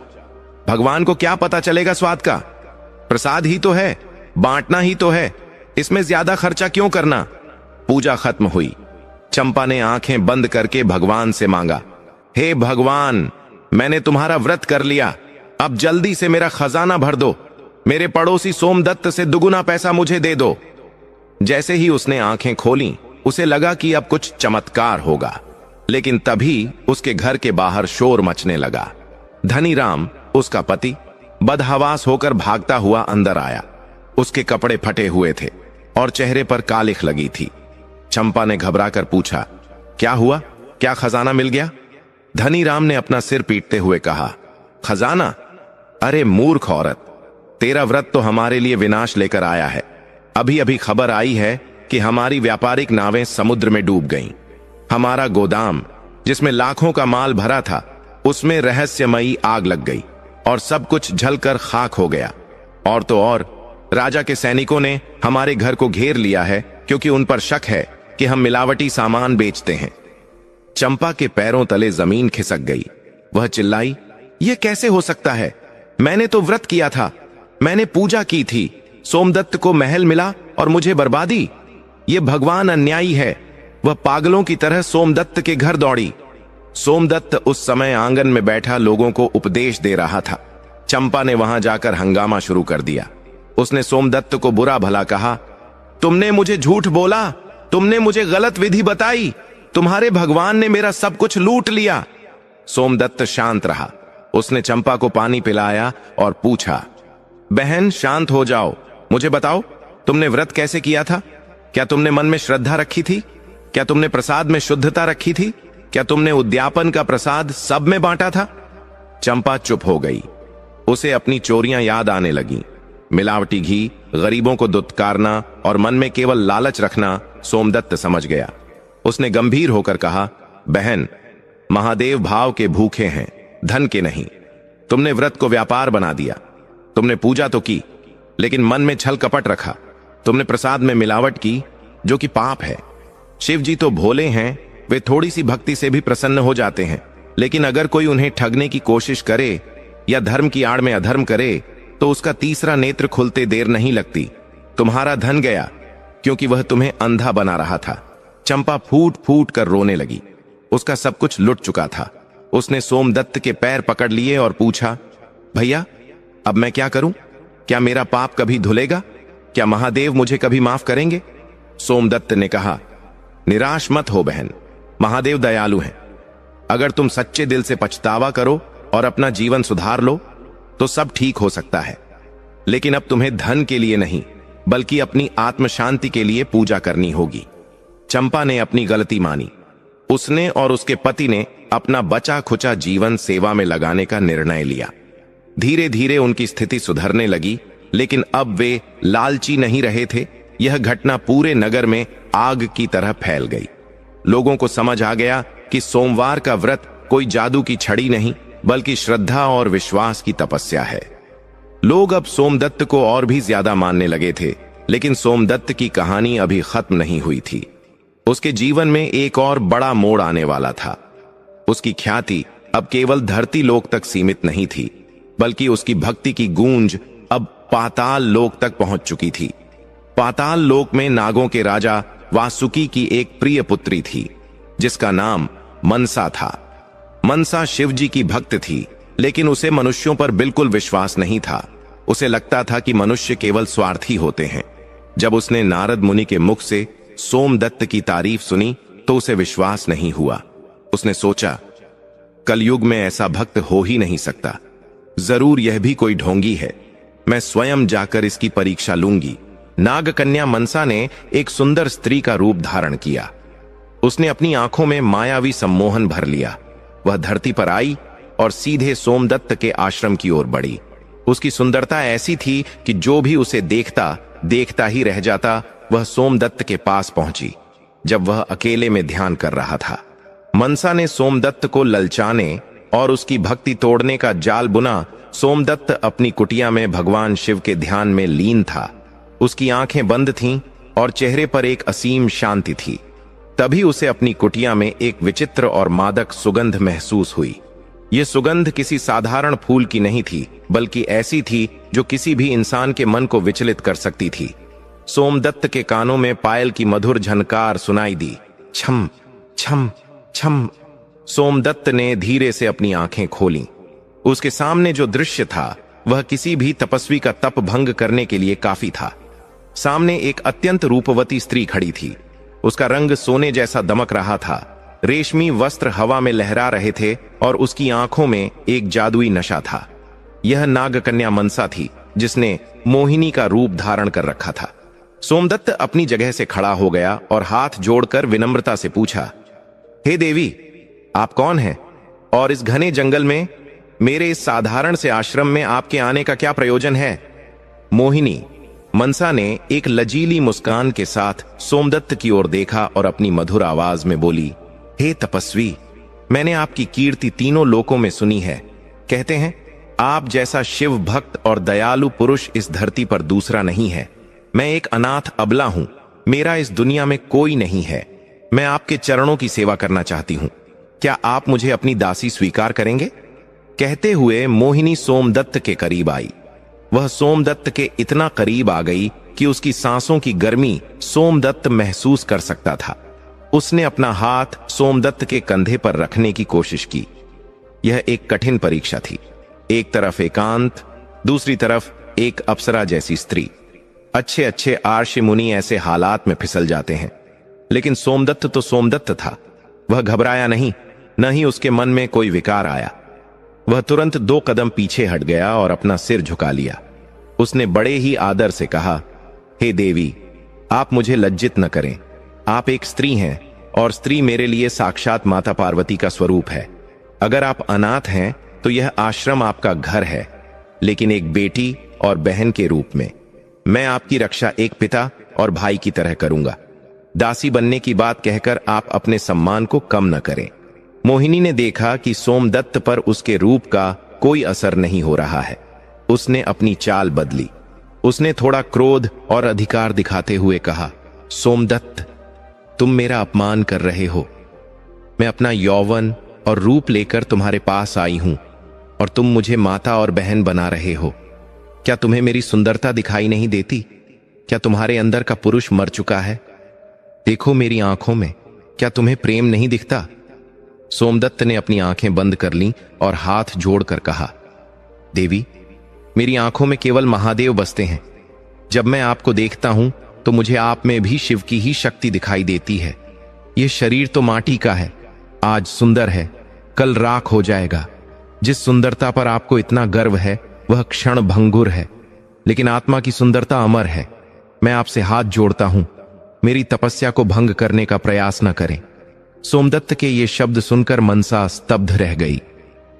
भगवान को क्या पता चलेगा स्वाद का, प्रसाद ही तो है, बांटना ही तो है, इसमें ज्यादा खर्चा क्यों करना। पूजा खत्म हुई। चंपा ने आंखें बंद करके भगवान से मांगा, हे भगवान, मैंने तुम्हारा व्रत कर लिया, अब जल्दी से मेरा खजाना भर दो। मेरे पड़ोसी सोमदत्त से दुगुना पैसा मुझे दे दो। जैसे ही उसने आंखें खोलीं, उसे लगा कि अब कुछ चमत्कार होगा, लेकिन तभी उसके घर के बाहर शोर मचने लगा। धनीराम, उसका पति, बदहवास होकर भागता हुआ अंदर आया। उसके कपड़े फटे हुए थे और चेहरे पर कालिख लगी थी। चंपा ने घबराकर पूछा, क्या हुआ, क्या खजाना मिल गया? धनीराम ने अपना सिर पीटते हुए कहा, खजाना? अरे मूर्ख औरत, तेरा व्रत तो हमारे लिए विनाश लेकर आया है। अभी अभी खबर आई है कि हमारी व्यापारिक नावें समुद्र में डूब गईं। हमारा गोदाम जिसमें लाखों का माल भरा था, उसमें रहस्यमयी आग लग गई और सब कुछ जलकर खाक हो गया। और तो और राजा के सैनिकों ने हमारे घर को घेर लिया है, क्योंकि उन पर शक है कि हम मिलावटी सामान बेचते हैं। चंपा के पैरों तले जमीन खिसक गई। वह चिल्लाई, यह कैसे हो सकता है? मैंने तो व्रत किया था, मैंने पूजा की थी, सोमदत्त को महल मिला और मुझे बर्बादी। ये भगवान अन्यायी है। वह पागलों की तरह सोमदत्त के घर दौड़ी। सोमदत्त उस समय आंगन में बैठा लोगों को उपदेश दे रहा था। चंपा ने वहां जाकर हंगामा शुरू कर दिया। उसने सोमदत्त को बुरा भला कहा, तुमने मुझे झूठ बोला, तुमने मुझे गलत विधि बताई, तुम्हारे भगवान ने मेरा सब कुछ लूट लिया। सोमदत्त शांत रहा। उसने चंपा को पानी पिलाया और पूछा, बहन शांत हो जाओ, मुझे बताओ तुमने व्रत कैसे किया था? क्या तुमने मन में श्रद्धा रखी थी? क्या तुमने प्रसाद में शुद्धता रखी थी? क्या तुमने उद्यापन का प्रसाद सब में बांटा था? चंपा चुप हो गई। उसे अपनी चोरियां याद आने लगी। मिलावटी घी, गरीबों को दुत्कारना और मन में केवल लालच रखना सोमदत्त समझ गया। उसने गंभीर होकर कहा, बहन, महादेव भाव के भूखे हैं, धन के नहीं। तुमने व्रत को व्यापार बना दिया। तुमने पूजा तो की, लेकिन मन में छल कपट रखा। तुमने प्रसाद में मिलावट की, जो कि पाप है। शिव जी तो भोले हैं, वे थोड़ी सी भक्ति से भी प्रसन्न हो जाते हैं, लेकिन अगर कोई उन्हें ठगने की कोशिश करे या धर्म की आड़ में अधर्म करे, तो उसका तीसरा नेत्र खुलते देर नहीं लगती। तुम्हारा धन गया, क्योंकि वह तुम्हें अंधा बना रहा था। चंपा फूट फूट कर रोने लगी। उसका सब कुछ लुट चुका था। उसने सोमदत्त के पैर पकड़ लिए और पूछा, भैया, अब मैं क्या करूं? क्या मेरा पाप कभी धुलेगा? क्या महादेव मुझे कभी माफ करेंगे? सोमदत्त ने कहा, निराश मत हो बहन, महादेव दयालु हैं। अगर तुम सच्चे दिल से पछतावा करो और अपना जीवन सुधार लो, तो सब ठीक हो सकता है। लेकिन अब तुम्हें धन के लिए नहीं, बल्कि अपनी आत्म शांति के लिए पूजा करनी होगी। चंपा ने अपनी गलती मानी। उसने और उसके पति ने अपना बचा खुचा जीवन सेवा में लगाने का निर्णय लिया। धीरे धीरे उनकी स्थिति सुधरने लगी, लेकिन अब वे लालची नहीं रहे थे। यह घटना पूरे नगर में आग की तरह फैल गई। लोगों को समझ आ गया कि सोमवार का व्रत कोई जादू की छड़ी नहीं, बल्कि श्रद्धा और विश्वास की तपस्या है। लोग अब सोमदत्त को और भी ज्यादा मानने लगे थे, लेकिन सोमदत्त की कहानी अभी खत्म नहीं हुई थी। उसके जीवन में एक और बड़ा मोड़ आने वाला था। उसकी ख्याति अब केवल धरती लोक तक सीमित नहीं थी, बल्कि उसकी भक्ति की गूंज अब पाताल लोक तक पहुंच चुकी थी। पाताल लोक में नागों के राजा वासुकी की एक प्रिय पुत्री थी, जिसका नाम मनसा था। मनसा शिव जी की भक्त थी, लेकिन उसे मनुष्यों पर बिल्कुल विश्वास नहीं था। उसे लगता था कि मनुष्य केवल स्वार्थी होते हैं। जब उसने नारद मुनि के मुख से सोमदत्त की तारीफ सुनी, तो उसे विश्वास नहीं हुआ। उसने सोचा, कलयुग में ऐसा भक्त हो ही नहीं सकता। जरूर यह भी कोई ढोंगी है। मैं स्वयं जाकर इसकी परीक्षा लूंगी। नागकन्या मनसा ने एक सुंदर स्त्री का रूप धारण किया। उसने अपनी आंखों में मायावी सम्मोहन भर लिया। वह धरती पर आई और सीधे सोमदत्त के आश्रम की ओर बढ़ी। उसकी सुंदरता ऐसी थी कि जो भी उसे देखता ही रह जाता। वह सोमदत्त के पास पहुंची जब वह अकेले में ध्यान कर रहा था। मनसा ने सोमदत्त को ललचाने और उसकी भक्ति तोड़ने का जाल बुना। सोमदत्त अपनी कुटिया में भगवान शिव के ध्यान में लीन था। उसकी आंखें बंद थीं और चेहरे पर एक असीम शांति थी। तभी उसे अपनी कुटिया में एक विचित्र और मादक सुगंध महसूस हुई। यह सुगंध किसी साधारण फूल की नहीं थी, बल्कि ऐसी थी जो किसी भी इंसान के मन को विचलित कर सकती थी। सोमदत्त के कानों में पायल की मधुर झनकार सुनाई दी, छम छम छम। सोमदत्त ने धीरे से अपनी आंखें खोलीं। उसके सामने जो दृश्य था, वह किसी भी तपस्वी का तप भंग करने के लिए काफी था। सामने एक अत्यंत रूपवती स्त्री खड़ी थी। उसका रंग सोने जैसा दमक रहा था। रेशमी वस्त्र हवा में लहरा रहे थे और उसकी आंखों में एक जादुई नशा था। यह नागकन्या मनसा थी, जिसने मोहिनी का रूप धारण कर रखा था। सोमदत्त अपनी जगह से खड़ा हो गया और हाथ जोड़कर विनम्रता से पूछा, हे देवी, आप कौन हैं और इस घने जंगल में मेरे इस साधारण से आश्रम में आपके आने का क्या प्रयोजन है? मोहिनी, मनसा ने एक लजीली मुस्कान के साथ सोमदत्त की ओर देखा और अपनी मधुर आवाज में बोली, हे तपस्वी, मैंने आपकी कीर्ति तीनों लोकों में सुनी है। कहते हैं आप जैसा शिव भक्त और दयालु पुरुष इस धरती पर दूसरा नहीं है। मैं एक अनाथ अबला हूं, मेरा इस दुनिया में कोई नहीं है। मैं आपके चरणों की सेवा करना चाहती हूं। क्या आप मुझे अपनी दासी स्वीकार करेंगे? कहते हुए मोहिनी सोमदत्त के करीब आई। वह सोमदत्त के इतना करीब आ गई कि उसकी सांसों की गर्मी सोमदत्त महसूस कर सकता था। उसने अपना हाथ सोमदत्त के कंधे पर रखने की कोशिश की। यह एक कठिन परीक्षा थी। एक तरफ एकांत, दूसरी तरफ एक अप्सरा जैसी स्त्री। अच्छे अच्छे आर्षि मुनि ऐसे हालात में फिसल जाते हैं, लेकिन सोमदत्त तो सोमदत्त था। वह घबराया नहीं, न ही उसके मन में कोई विकार आया। वह तुरंत 2 कदम पीछे हट गया और अपना सिर झुका लिया। उसने बड़े ही आदर से कहा, हे देवी, आप मुझे लज्जित न करें। आप एक स्त्री हैं और स्त्री मेरे लिए साक्षात माता पार्वती का स्वरूप है। अगर आप अनाथ हैं तो यह आश्रम आपका घर है, लेकिन एक बेटी और बहन के रूप में मैं आपकी रक्षा एक पिता और भाई की तरह करूंगा। दासी बनने की बात कहकर आप अपने सम्मान को कम न करें। मोहिनी ने देखा कि सोमदत्त पर उसके रूप का कोई असर नहीं हो रहा है। उसने अपनी चाल बदली। उसने थोड़ा क्रोध और अधिकार दिखाते हुए कहा, सोमदत्त, तुम मेरा अपमान कर रहे हो। मैं अपना यौवन और रूप लेकर तुम्हारे पास आई हूं और तुम मुझे माता और बहन बना रहे हो। क्या तुम्हें मेरी सुंदरता दिखाई नहीं देती? क्या तुम्हारे अंदर का पुरुष मर चुका है? देखो मेरी आंखों में, क्या तुम्हें प्रेम नहीं दिखता? सोमदत्त ने अपनी आंखें बंद कर लीं और हाथ जोड़कर कहा, देवी, मेरी आंखों में केवल महादेव बसते हैं। जब मैं आपको देखता हूं तो मुझे आप में भी शिव की ही शक्ति दिखाई देती है। यह शरीर तो माटी का है, आज सुंदर है, कल राख हो जाएगा। जिस सुंदरता पर आपको इतना गर्व है वह क्षण भंगुर है, लेकिन आत्मा की सुंदरता अमर है। मैं आपसे हाथ जोड़ता हूं, मेरी तपस्या को भंग करने का प्रयास न करें। सोमदत्त के ये शब्द सुनकर मनसा स्तब्ध रह गई।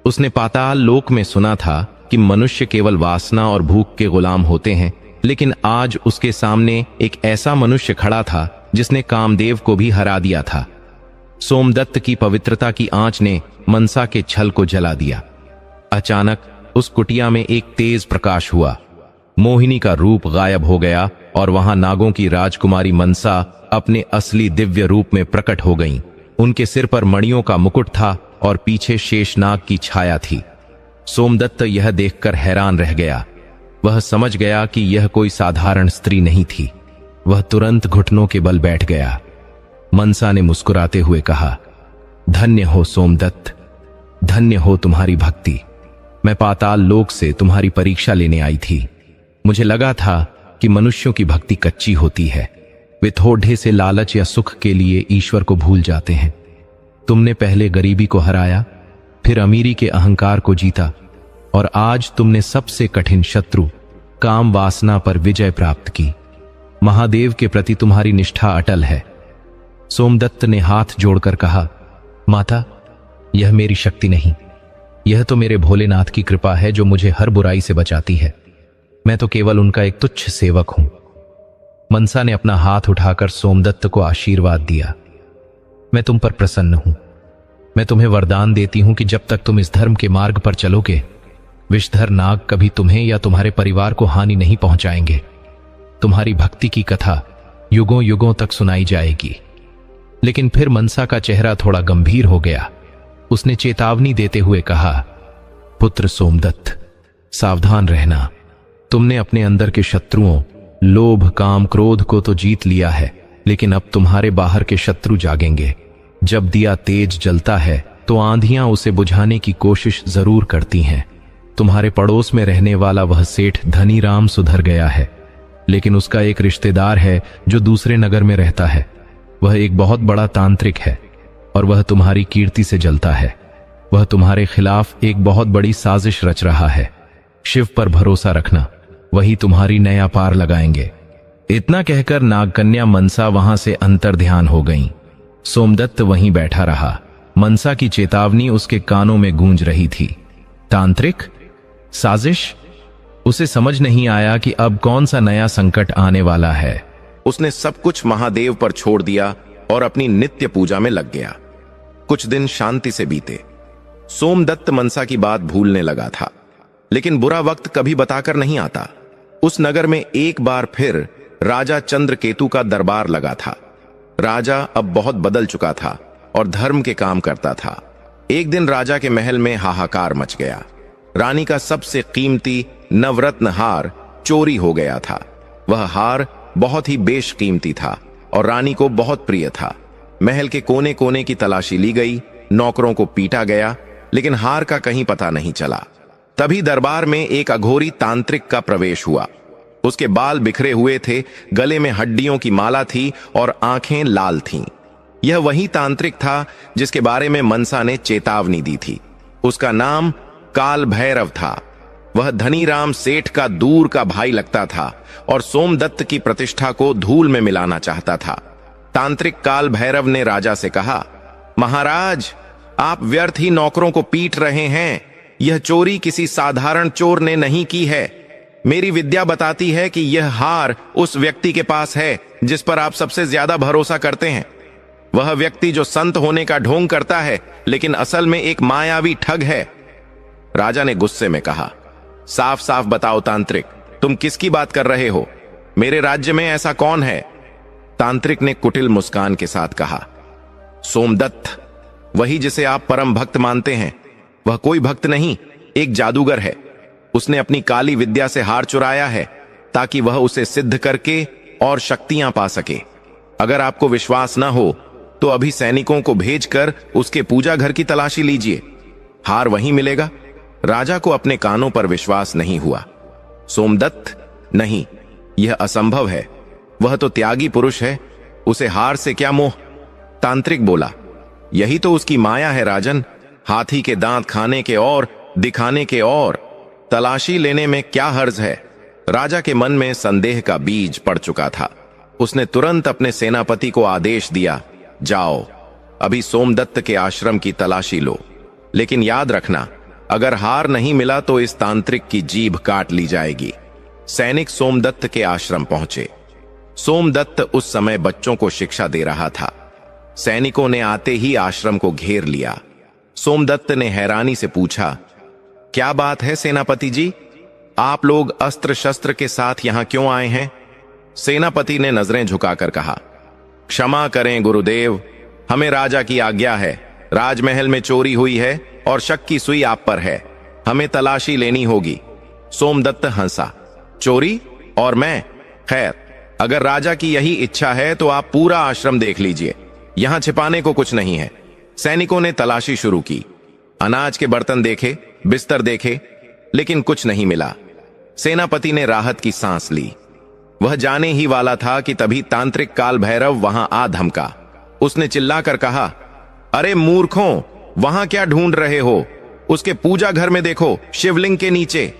उसने पाताल लोक में सुना था कि मनुष्य केवल वासना और भूख के गुलाम होते हैं, लेकिन आज उसके सामने एक ऐसा मनुष्य खड़ा था जिसने कामदेव को भी हरा दिया था। सोमदत्त की पवित्रता की आंच ने मनसा के छल को जला दिया। अचानक उस कुटिया में एक तेज प्रकाश हुआ। मोहिनी का रूप गायब हो गया और वहां नागों की राजकुमारी मनसा अपने असली दिव्य रूप में प्रकट हो गईं। उनके सिर पर मणियों का मुकुट था और पीछे शेषनाग की छाया थी। सोमदत्त यह देखकर हैरान रह गया। वह समझ गया कि यह कोई साधारण स्त्री नहीं थी। वह तुरंत घुटनों के बल बैठ गया। मनसा ने मुस्कुराते हुए कहा, धन्य हो सोमदत्त, धन्य हो तुम्हारी भक्ति। मैं पाताल लोक से तुम्हारी परीक्षा लेने आई थी। मुझे लगा था कि मनुष्यों की भक्ति कच्ची होती है। वे थोड़े से लालच या सुख के लिए ईश्वर को भूल जाते हैं। तुमने पहले गरीबी को हराया, फिर अमीरी के अहंकार को जीता, और आज तुमने सबसे कठिन शत्रु काम वासना पर विजय प्राप्त की। महादेव के प्रति तुम्हारी निष्ठा अटल है। सोमदत्त ने हाथ जोड़कर कहा, माता, यह मेरी शक्ति नहीं, यह तो मेरे भोलेनाथ की कृपा है जो मुझे हर बुराई से बचाती है। मैं तो केवल उनका एक तुच्छ सेवक हूं। मनसा ने अपना हाथ उठाकर सोमदत्त को आशीर्वाद दिया। मैं तुम पर प्रसन्न हूं। मैं तुम्हें वरदान देती हूं कि जब तक तुम इस धर्म के मार्ग पर चलोगे, विषधर नाग कभी तुम्हें या तुम्हारे परिवार को हानि नहीं पहुंचाएंगे। तुम्हारी भक्ति की कथा युगों युगों तक सुनाई जाएगी। लेकिन फिर मनसा का चेहरा थोड़ा गंभीर हो गया। उसने चेतावनी देते हुए कहा, पुत्र सोमदत्त, सावधान रहना। तुमने अपने अंदर के शत्रुओं लोभ, काम, क्रोध को तो जीत लिया है, लेकिन अब तुम्हारे बाहर के शत्रु जागेंगे। जब दिया तेज जलता है तो आंधियां उसे बुझाने की कोशिश जरूर करती हैं। तुम्हारे पड़ोस में रहने वाला वह सेठ धनीराम सुधर गया है, लेकिन उसका एक रिश्तेदार है जो दूसरे नगर में रहता है। वह एक बहुत बड़ा तांत्रिक है और वह तुम्हारी कीर्ति से जलता है। वह तुम्हारे खिलाफ एक बहुत बड़ी साजिश रच रहा है। शिव पर भरोसा रखना, वही तुम्हारी नया पार लगाएंगे। इतना कहकर नागकन्या मनसा वहां से अंतर्ध्यान हो गईं। सोमदत्त वहीं बैठा रहा। मनसा की चेतावनी उसके कानों में गूंज रही थी। तांत्रिक? साजिश? उसे समझ नहीं आया कि अब कौन सा नया संकट आने वाला है। उसने सब कुछ महादेव पर छोड़ दिया और अपनी नित्य पूजा में लग गया। कुछ दिन शांति से बीते। सोमदत्त मनसा की बात भूलने लगा था, लेकिन बुरा वक्त कभी बताकर नहीं आता। उस नगर में एक बार फिर राजा चंद्रकेतु का दरबार लगा था। राजा अब बहुत बदल चुका था और धर्म के काम करता था। एक दिन राजा के महल में हाहाकार मच गया। रानी का सबसे कीमती नवरत्न हार चोरी हो गया था। वह हार बहुत ही बेशकीमती था और रानी को बहुत प्रिय था। महल के कोने कोने की तलाशी ली गई, नौकरों को पीटा गया, लेकिन हार का कहीं पता नहीं चला। तभी दरबार में एक अघोरी तांत्रिक का प्रवेश हुआ। उसके बाल बिखरे हुए थे, गले में हड्डियों की माला थी और आंखें लाल थीं। यह वही तांत्रिक था जिसके बारे में मनसा ने चेतावनी दी थी। उसका नाम काल भैरव था। वह धनीराम सेठ का दूर का भाई लगता था और सोमदत्त की प्रतिष्ठा को धूल में मिलाना चाहता था। तांत्रिक काल भैरव ने राजा से कहा, महाराज, आप व्यर्थ ही नौकरों को पीट रहे हैं। यह चोरी किसी साधारण चोर ने नहीं की है। मेरी विद्या बताती है कि यह हार उस व्यक्ति के पास है जिस पर आप सबसे ज्यादा भरोसा करते हैं। वह व्यक्ति जो संत होने का ढोंग करता है, लेकिन असल में एक मायावी ठग है। राजा ने गुस्से में कहा, साफ साफ बताओ तांत्रिक, तुम किसकी बात कर रहे हो? मेरे राज्य में ऐसा कौन है? तांत्रिक ने कुटिल मुस्कान के साथ कहा, सोमदत्त, वही जिसे आप परम भक्त मानते हैं। वह कोई भक्त नहीं, एक जादूगर है। उसने अपनी काली विद्या से हार चुराया है ताकि वह उसे सिद्ध करके और शक्तियां पा सके। अगर आपको विश्वास न हो तो अभी सैनिकों को भेजकर उसके पूजा घर की तलाशी लीजिए, हार वहीं मिलेगा। राजा को अपने कानों पर विश्वास नहीं हुआ। सोमदत्त, नहीं, यह असंभव है। वह तो त्यागी पुरुष है, उसे हार से क्या मोह? तांत्रिक बोला, यही तो उसकी माया है राजन। हाथी के दांत खाने के और दिखाने के और तलाशी लेने में क्या हर्ज है? राजा के मन में संदेह का बीज पड़ चुका था। उसने तुरंत अपने सेनापति को आदेश दिया, जाओ, अभी सोमदत्त के आश्रम की तलाशी लो, लेकिन याद रखना, अगर हार नहीं मिला तो इस तांत्रिक की जीभ काट ली जाएगी। सैनिक सोमदत्त के आश्रम पहुंचे। सोमदत्त उस समय बच्चों को शिक्षा दे रहा था। सैनिकों ने आते ही आश्रम को घेर लिया। सोमदत्त ने हैरानी से पूछा, क्या बात है सेनापति जी? आप लोग अस्त्र शस्त्र के साथ यहां क्यों आए हैं? सेनापति ने नजरें झुकाकर कहा, क्षमा करें गुरुदेव, हमें राजा की आज्ञा है। राजमहल में चोरी हुई है और शक की सुई आप पर है। हमें तलाशी लेनी होगी। सोमदत्त हंसा, चोरी? और मैं? खैर, अगर राजा की यही इच्छा है तो आप पूरा आश्रम देख लीजिए, यहां छिपाने को कुछ नहीं है। सैनिकों ने तलाशी शुरू की। अनाज के बर्तन देखे, बिस्तर देखे, लेकिन कुछ नहीं मिला। सेनापति ने राहत की सांस ली। वह जाने ही वाला था कि तभी तांत्रिक काल भैरव वहां आ धमका। उसने चिल्लाकर कहा, अरे मूर्खों, वहां क्या ढूंढ रहे हो? उसके पूजा घर में देखो, शिवलिंग के नीचे।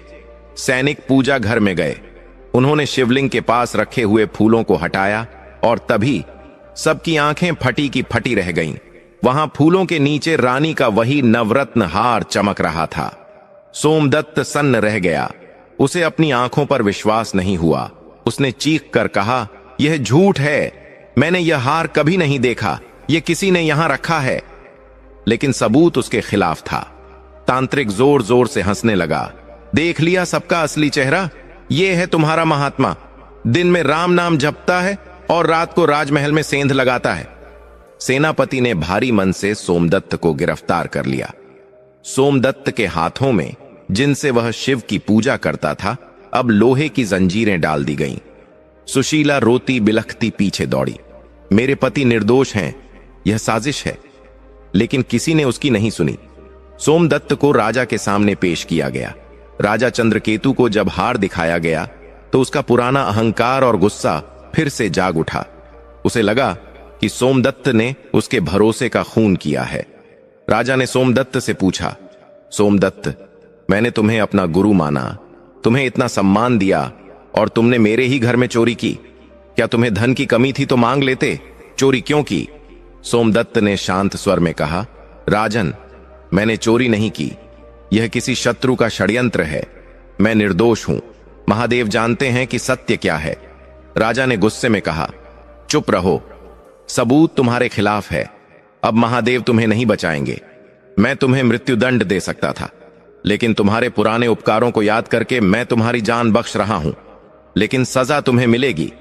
सैनिक पूजा घर में गए। उन्होंने शिवलिंग के पास रखे हुए फूलों को हटाया और तभी सबकी आंखें फटी की फटी रह गईं। वहां फूलों के नीचे रानी का वही नवरत्न हार चमक रहा था। सोमदत्त सन्न रह गया। उसे अपनी आंखों पर विश्वास नहीं हुआ। उसने चीख कर कहा, यह झूठ है, मैंने यह हार कभी नहीं देखा, यह किसी ने यहां रखा है। लेकिन सबूत उसके खिलाफ था। तांत्रिक जोर जोर से हंसने लगा। देख लिया सबका असली चेहरा? यह है तुम्हारा महात्मा, दिन में राम नाम जपता है और रात को राजमहल में सेंध लगाता है। सेनापति ने भारी मन से सोमदत्त को गिरफ्तार कर लिया। सोमदत्त के हाथों में, जिनसे वह शिव की पूजा करता था, अब लोहे की जंजीरें डाल दी गईं। सुशीला रोती बिलखती पीछे दौड़ी। मेरे पति निर्दोष हैं, यह साजिश है। लेकिन किसी ने उसकी नहीं सुनी। सोमदत्त को राजा के सामने पेश किया गया। राजा चंद्रकेतु को जब हार दिखाया गया तो उसका पुराना अहंकार और गुस्सा फिर से जाग उठा। उसे लगा कि सोमदत्त ने उसके भरोसे का खून किया है। राजा ने सोमदत्त से पूछा, सोमदत्त, मैंने तुम्हें अपना गुरु माना, तुम्हें इतना सम्मान दिया और तुमने मेरे ही घर में चोरी की। क्या तुम्हें धन की कमी थी तो मांग लेते, चोरी क्यों की? सोमदत्त ने शांत स्वर में कहा, राजन, मैंने चोरी नहीं की। यह किसी शत्रु का षड्यंत्र है। मैं निर्दोष हूं। महादेव जानते हैं कि सत्य क्या है। राजा ने गुस्से में कहा, चुप रहो, सबूत तुम्हारे खिलाफ है। अब महादेव तुम्हें नहीं बचाएंगे। मैं तुम्हें मृत्युदंड दे सकता था, लेकिन तुम्हारे पुराने उपकारों को याद करके मैं तुम्हारी जान बख्श रहा हूं, लेकिन सजा तुम्हें मिलेगी।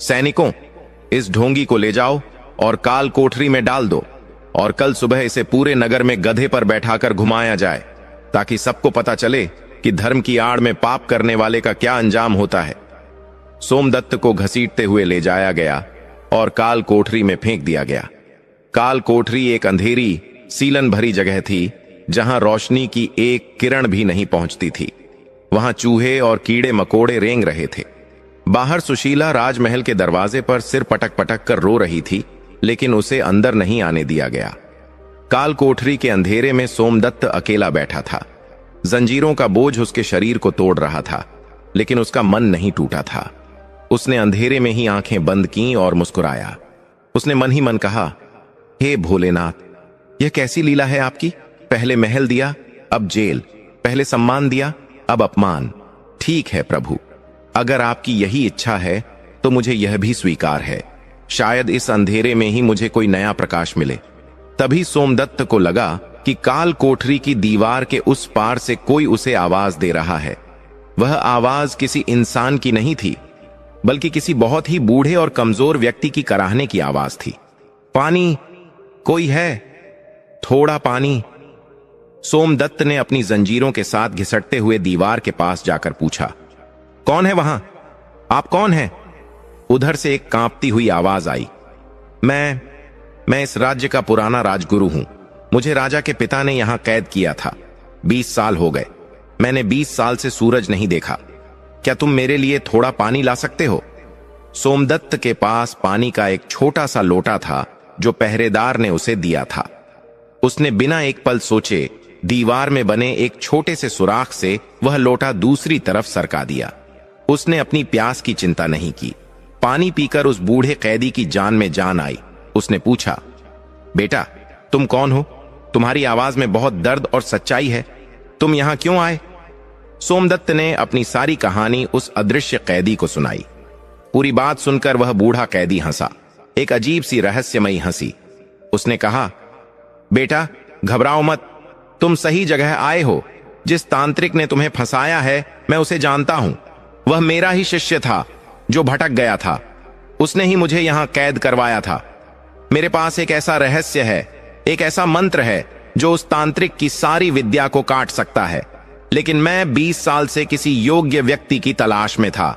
सैनिकों, इस ढोंगी को ले जाओ और काल कोठरी में डाल दो, और कल सुबह इसे पूरे नगर में गधे पर बैठाकर घुमाया जाए, ताकि सबको पता चले कि धर्म की आड़ में पाप करने वाले का क्या अंजाम होता है। सोमदत्त को घसीटते हुए ले जाया गया और काल कोठरी में फेंक दिया गया। काल कोठरी एक अंधेरी, सीलन भरी जगह थी, जहां रोशनी की एक किरण भी नहीं पहुंचती थी। वहां चूहे और कीड़े मकोड़े रेंग रहे थे। बाहर सुशीला राजमहल के दरवाजे पर सिर पटक पटक कर रो रही थी, लेकिन उसे अंदर नहीं आने दिया गया। काल कोठरी के अंधेरे में सोमदत्त अकेला बैठा था। जंजीरों का बोझ उसके शरीर को तोड़ रहा था, लेकिन उसका मन नहीं टूटा था। उसने अंधेरे में ही आंखें बंद कीं और मुस्कुराया। उसने मन ही मन कहा, हे भोलेनाथ, यह कैसी लीला है आपकी। पहले महल दिया, अब जेल। पहले सम्मान दिया, अब अपमान। ठीक है प्रभु, अगर आपकी यही इच्छा है तो मुझे यह भी स्वीकार है। शायद इस अंधेरे में ही मुझे कोई नया प्रकाश मिले। तभी सोमदत्त को लगा कि काल कोठरी की दीवार के उस पार से कोई उसे आवाज दे रहा है। वह आवाज किसी इंसान की नहीं थी, बल्कि किसी बहुत ही बूढ़े और कमजोर व्यक्ति की कराहने की आवाज थी। पानी, कोई है? थोड़ा पानी। सोमदत्त ने अपनी जंजीरों के साथ घिसटते हुए दीवार के पास जाकर पूछा, कौन है वहां? आप कौन हैं? उधर से एक कांपती हुई आवाज आई, मैं इस राज्य का पुराना राजगुरु हूं। मुझे राजा के पिता ने यहां कैद किया था। 20 साल हो गए। मैंने 20 साल से सूरज नहीं देखा। क्या तुम मेरे लिए थोड़ा पानी ला सकते हो? सोमदत्त के पास पानी का एक छोटा सा लोटा था, जो पहरेदार ने उसे दिया था। उसने बिना एक पल सोचे दीवार में बने एक छोटे से सुराख से वह लोटा दूसरी तरफ सरका दिया। उसने अपनी प्यास की चिंता नहीं की। पानी पीकर उस बूढ़े कैदी की जान में जान आई। उसने पूछा, बेटा, तुम कौन हो? तुम्हारी आवाज में बहुत दर्द और सच्चाई है। तुम यहां क्यों आए? सोमदत्त ने अपनी सारी कहानी उस अदृश्य कैदी को सुनाई। पूरी बात सुनकर वह बूढ़ा कैदी हंसा, एक अजीब सी रहस्यमयी हंसी। उसने कहा, बेटा, घबराओ मत, तुम सही जगह आए हो। जिस तांत्रिक ने तुम्हें फंसाया है, मैं उसे जानता हूं। वह मेरा ही शिष्य था जो भटक गया था। उसने ही मुझे यहां कैद करवाया था। मेरे पास एक ऐसा रहस्य है, एक ऐसा मंत्र है जो उस तांत्रिक की सारी विद्या को काट सकता है। लेकिन मैं 20 साल से किसी योग्य व्यक्ति की तलाश में था।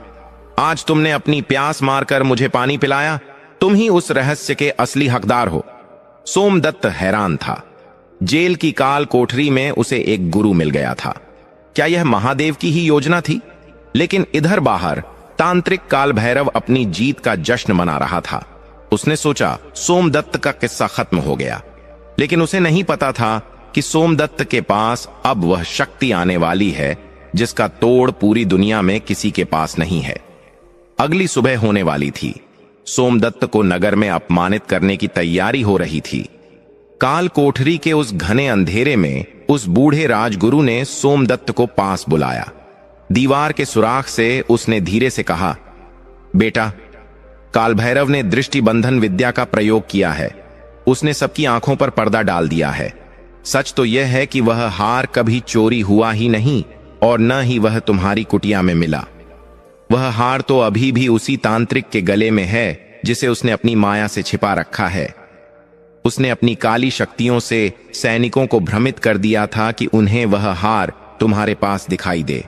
आज तुमने अपनी प्यास मारकर मुझे पानी पिलाया। तुम ही उस रहस्य के असली हकदार हो। सोमदत्त हैरान था। जेल की काल कोठरी में उसे एक गुरु मिल गया था। क्या यह महादेव की ही योजना थी? लेकिन इधर बाहर तांत्रिक काल भैरव अपनी जीत का जश्न मना रहा था। उसने सोचा सोमदत्त का किस्सा खत्म हो गया, लेकिन उसे नहीं पता था कि सोमदत्त के पास अब वह शक्ति आने वाली है जिसका तोड़ पूरी दुनिया में किसी के पास नहीं है। अगली सुबह होने वाली थी। सोमदत्त को नगर में अपमानित करने की तैयारी हो रही थी। काल कोठरी के उस घने अंधेरे में उस बूढ़े राजगुरु ने सोमदत्त को पास बुलाया। दीवार के सुराख से उसने धीरे से कहा, बेटा, काल भैरव ने दृष्टि बंधन विद्या का प्रयोग किया है। उसने सबकी आंखों पर पर्दा डाल दिया है। सच तो यह है कि वह हार कभी चोरी हुआ ही नहीं, और न ही वह तुम्हारी कुटिया में मिला। वह हार तो अभी भी उसी तांत्रिक के गले में है जिसे उसने अपनी माया से छिपा रखा है। उसने अपनी काली शक्तियों से सैनिकों को भ्रमित कर दिया था कि उन्हें वह हार तुम्हारे पास दिखाई दे।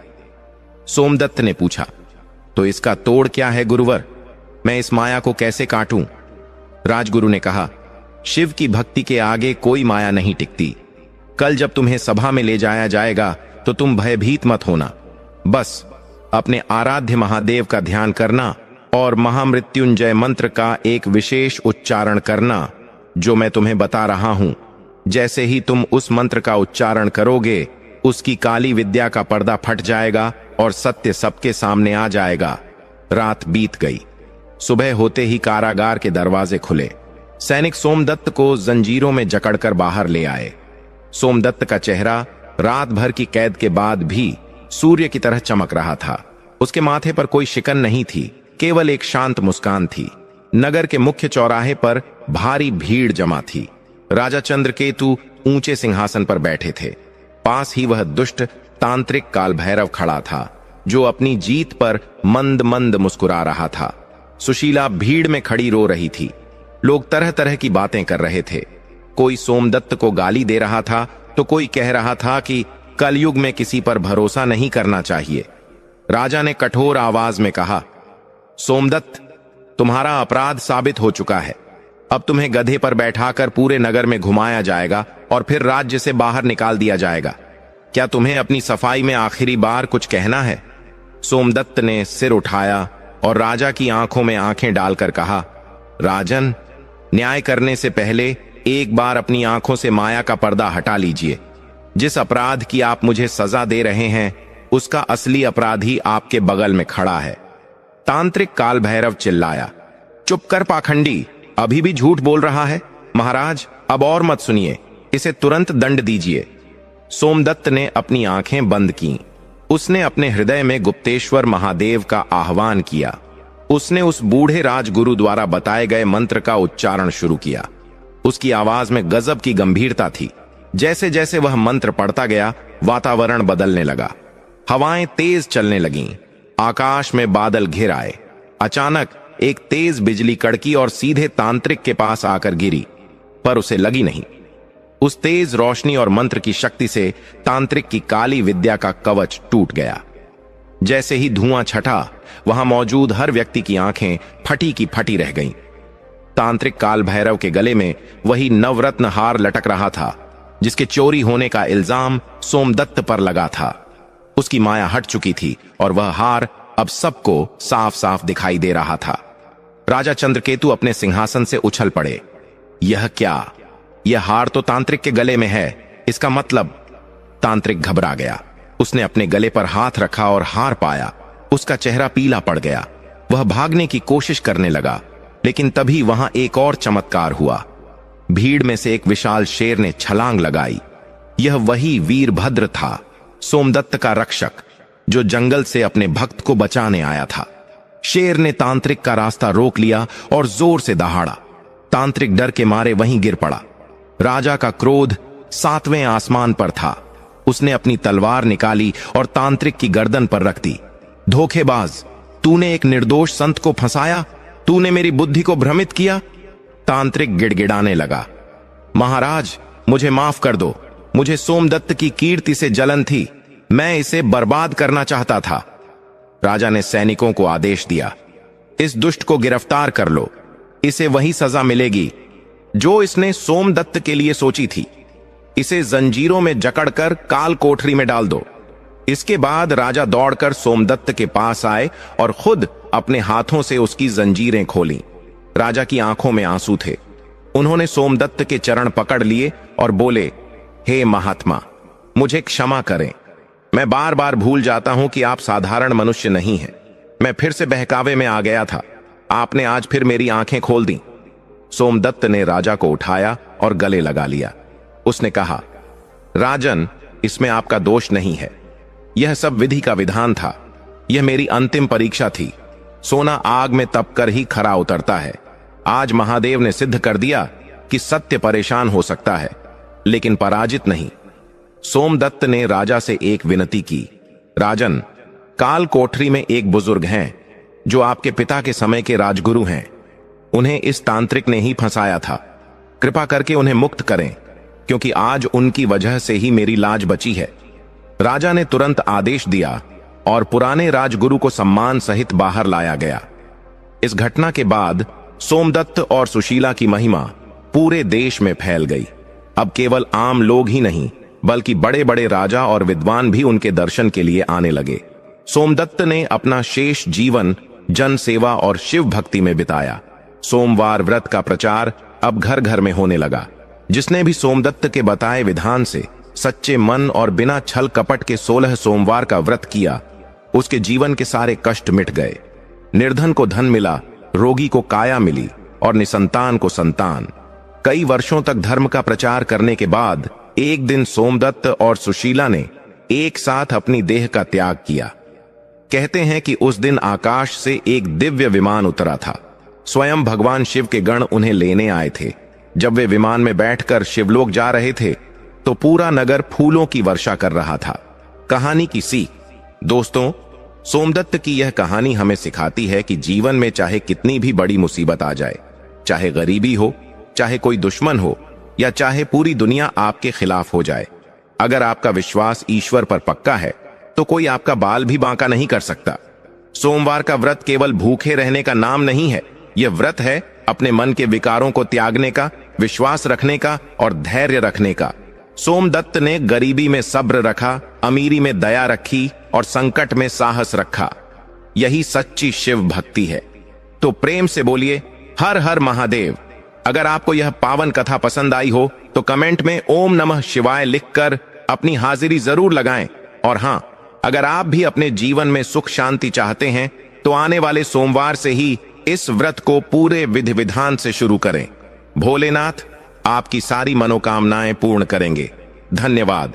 सोमदत्त ने पूछा, तो इसका तोड़ क्या है गुरुवर? मैं इस माया को कैसे काटूं? राजगुरु ने कहा, शिव की भक्ति के आगे कोई माया नहीं टिकती। कल जब तुम्हें सभा में ले जाया जाएगा तो तुम भयभीत मत होना। बस अपने आराध्य महादेव का ध्यान करना और महामृत्युंजय मंत्र का एक विशेष उच्चारण करना जो मैं तुम्हें बता रहा हूं। जैसे ही तुम उस मंत्र का उच्चारण करोगे, उसकी काली विद्या का पर्दा फट जाएगा और सत्य सबके सामने आ जाएगा। रात बीत गई। सुबह होते ही कारागार के दरवाजे खुले। सैनिक सोमदत्त को जंजीरों में जकड़कर बाहर ले आए। सोमदत्त का चेहरा रात भर की कैद के बाद भी सूर्य की तरह चमक रहा था। उसके माथे पर कोई शिकन नहीं थी, केवल एक शांत मुस्कान थी। नगर के मुख्य चौराहे पर भारी भीड़ जमा थी। राजा चंद्रकेतु ऊंचे सिंहासन पर बैठे थे। पास ही वह दुष्ट तांत्रिक काल भैरव खड़ा था, जो अपनी जीत पर मंद मंद मुस्कुरा रहा था। सुशीला भीड़ में खड़ी रो रही थी। लोग तरह तरह की बातें कर रहे थे। कोई सोमदत्त को गाली दे रहा था, तो कोई कह रहा था कि कलयुग में किसी पर भरोसा नहीं करना चाहिए। राजा ने कठोर आवाज में कहा, सोमदत्त, तुम्हारा अपराध साबित हो चुका है। अब तुम्हें गधे पर बैठाकर पूरे नगर में घुमाया जाएगा और फिर राज्य से बाहर निकाल दिया जाएगा। क्या तुम्हें अपनी सफाई में आखिरी बार कुछ कहना है? सोमदत्त ने सिर उठाया और राजा की आंखों में आंखें डालकर कहा, राजन, न्याय करने से पहले एक बार अपनी आंखों से माया का पर्दा हटा लीजिए। जिस अपराध की आप मुझे सजा दे रहे हैं, उसका असली अपराधी आपके बगल में खड़ा है। तांत्रिक काल भैरव चिल्लाया, चुप कर पाखंडी, अभी भी झूठ बोल रहा है। महाराज, अब और मत सुनिए, इसे तुरंत दंड दीजिए। सोमदत्त ने अपनी आंखें बंद कीं। उसने अपने हृदय में गुप्तेश्वर महादेव का आह्वान किया। उसने उस बूढ़े राजगुरु द्वारा बताए गए मंत्र का उच्चारण शुरू किया। उसकी आवाज में गजब की गंभीरता थी। जैसे जैसे वह मंत्र पढ़ता गया, वातावरण बदलने लगा। हवाएं तेज चलने लगीं। आकाश में बादल घिर आए। अचानक एक तेज बिजली कड़की और सीधे तांत्रिक के पास आकर गिरी, पर उसे लगी नहीं। उस तेज रोशनी और मंत्र की शक्ति से तांत्रिक की काली विद्या का कवच टूट गया। जैसे ही धुआं छटा, वहां मौजूद हर व्यक्ति की आंखें फटी की फटी रह गईं। तांत्रिक काल भैरव के गले में वही नवरत्न हार लटक रहा था, जिसके चोरी होने का इल्जाम सोमदत्त पर लगा था। उसकी माया हट चुकी थी और वह हार अब सबको साफ साफ दिखाई दे रहा था। राजा चंद्रकेतु अपने सिंहासन से उछल पड़े। यह क्या? यह हार तो तांत्रिक के गले में है। इसका मतलब? तांत्रिक घबरा गया। उसने अपने गले पर हाथ रखा और हार पाया। उसका चेहरा पीला पड़ गया। वह भागने की कोशिश करने लगा, लेकिन तभी वहां एक और चमत्कार हुआ। भीड़ में से एक विशाल शेर ने छलांग लगाई। यह वही वीरभद्र था, सोमदत्त का रक्षक, जो जंगल से अपने भक्त को बचाने आया था। शेर ने तांत्रिक का रास्ता रोक लिया और जोर से दहाड़ा। तांत्रिक डर के मारे वहीं गिर पड़ा। राजा का क्रोध 7वें आसमान पर था। उसने अपनी तलवार निकाली और तांत्रिक की गर्दन पर रख दी। धोखेबाज, तूने एक निर्दोष संत को फंसाया। तूने मेरी बुद्धि को भ्रमित किया। तांत्रिक गिड़गिड़ाने लगा, महाराज, मुझे माफ कर दो। मुझे सोमदत्त की कीर्ति से जलन थी। मैं इसे बर्बाद करना चाहता था। राजा ने सैनिकों को आदेश दिया, इस दुष्ट को गिरफ्तार कर लो। इसे वही सजा मिलेगी जो इसने सोमदत्त के लिए सोची थी। इसे जंजीरों में जकड़कर काल कोठरी में डाल दो। इसके बाद राजा दौड़कर सोमदत्त के पास आए और खुद अपने हाथों से उसकी जंजीरें खोलीं। राजा की आंखों में आंसू थे। उन्होंने सोमदत्त के चरण पकड़ लिए और बोले, हे महात्मा, मुझे क्षमा करें। मैं बार बार भूल जाता हूं कि आप साधारण मनुष्य नहीं हैं। मैं फिर से बहकावे में आ गया था। आपने आज फिर मेरी आंखें खोल दी। सोमदत्त ने राजा को उठाया और गले लगा लिया। उसने कहा, राजन, इसमें आपका दोष नहीं है। यह सब विधि का विधान था। यह मेरी अंतिम परीक्षा थी। सोना आग में तपकर ही खरा उतरता है। आज महादेव ने सिद्ध कर दिया कि सत्य परेशान हो सकता है, लेकिन पराजित नहीं। सोमदत्त ने राजा से एक विनती की, राजन, काल कोठरी में एक बुजुर्ग हैं जो आपके पिता के समय के राजगुरु हैं। उन्हें इस तांत्रिक ने ही फंसाया था। कृपा करके उन्हें मुक्त करें, क्योंकि आज उनकी वजह से ही मेरी लाज बची है। राजा ने तुरंत आदेश दिया और पुराने राजगुरु को सम्मान सहित बाहर लाया गया। इस घटना के बाद सोमदत्त और सुशीला की महिमा पूरे देश में फैल गई। अब केवल आम लोग ही नहीं, बल्कि बड़े बड़े राजा और विद्वान भी उनके दर्शन के लिए आने लगे। सोमदत्त ने अपना शेष जीवन जन सेवा और शिव भक्ति में बिताया। सोमवार व्रत का प्रचार अब घर घर में होने लगा। जिसने भी सोमदत्त के बताए विधान से सच्चे मन और बिना छल कपट के 16 सोमवार का व्रत किया, उसके जीवन के सारे कष्ट मिट गए। निर्धन को धन मिला, रोगी को काया मिली और निसंतान को संतान। कई वर्षों तक धर्म का प्रचार करने के बाद एक दिन सोमदत्त और सुशीला ने एक साथ अपनी देह का त्याग किया। कहते हैं कि उस दिन आकाश से एक दिव्य विमान उतरा था। स्वयं भगवान शिव के गण उन्हें लेने आए थे। जब वे विमान में बैठकर शिवलोक जा रहे थे तो पूरा नगर फूलों की वर्षा कर रहा था। कहानी की सीख। दोस्तों, सोमदत्त की यह कहानी हमें सिखाती है कि जीवन में चाहे कितनी भी बड़ी मुसीबत आ जाए, चाहे गरीबी हो, चाहे कोई दुश्मन हो, या चाहे पूरी दुनिया आपके खिलाफ हो जाए, अगर आपका विश्वास ईश्वर पर पक्का है तो कोई आपका बाल भी बांका नहीं कर सकता। सोमवार का व्रत केवल भूखे रहने का नाम नहीं है, यह व्रत है अपने मन के विकारों को त्यागने का, विश्वास रखने का और धैर्य रखने का। सोमदत्त ने गरीबी में सब्र रखा, अमीरी में दया रखी और संकट में साहस रखा। यही सच्ची शिव भक्ति है। तो प्रेम से बोलिए हर हर महादेव। अगर आपको यह पावन कथा पसंद आई हो तो कमेंट में ओम नमः शिवाय लिखकर अपनी हाजिरी जरूर लगाएं। और हां, अगर आप भी अपने जीवन में सुख शांति चाहते हैं तो आने वाले सोमवार से ही इस व्रत को पूरे विधि विधान से शुरू करें। भोलेनाथ आपकी सारी मनोकामनाएं पूर्ण करेंगे। धन्यवाद।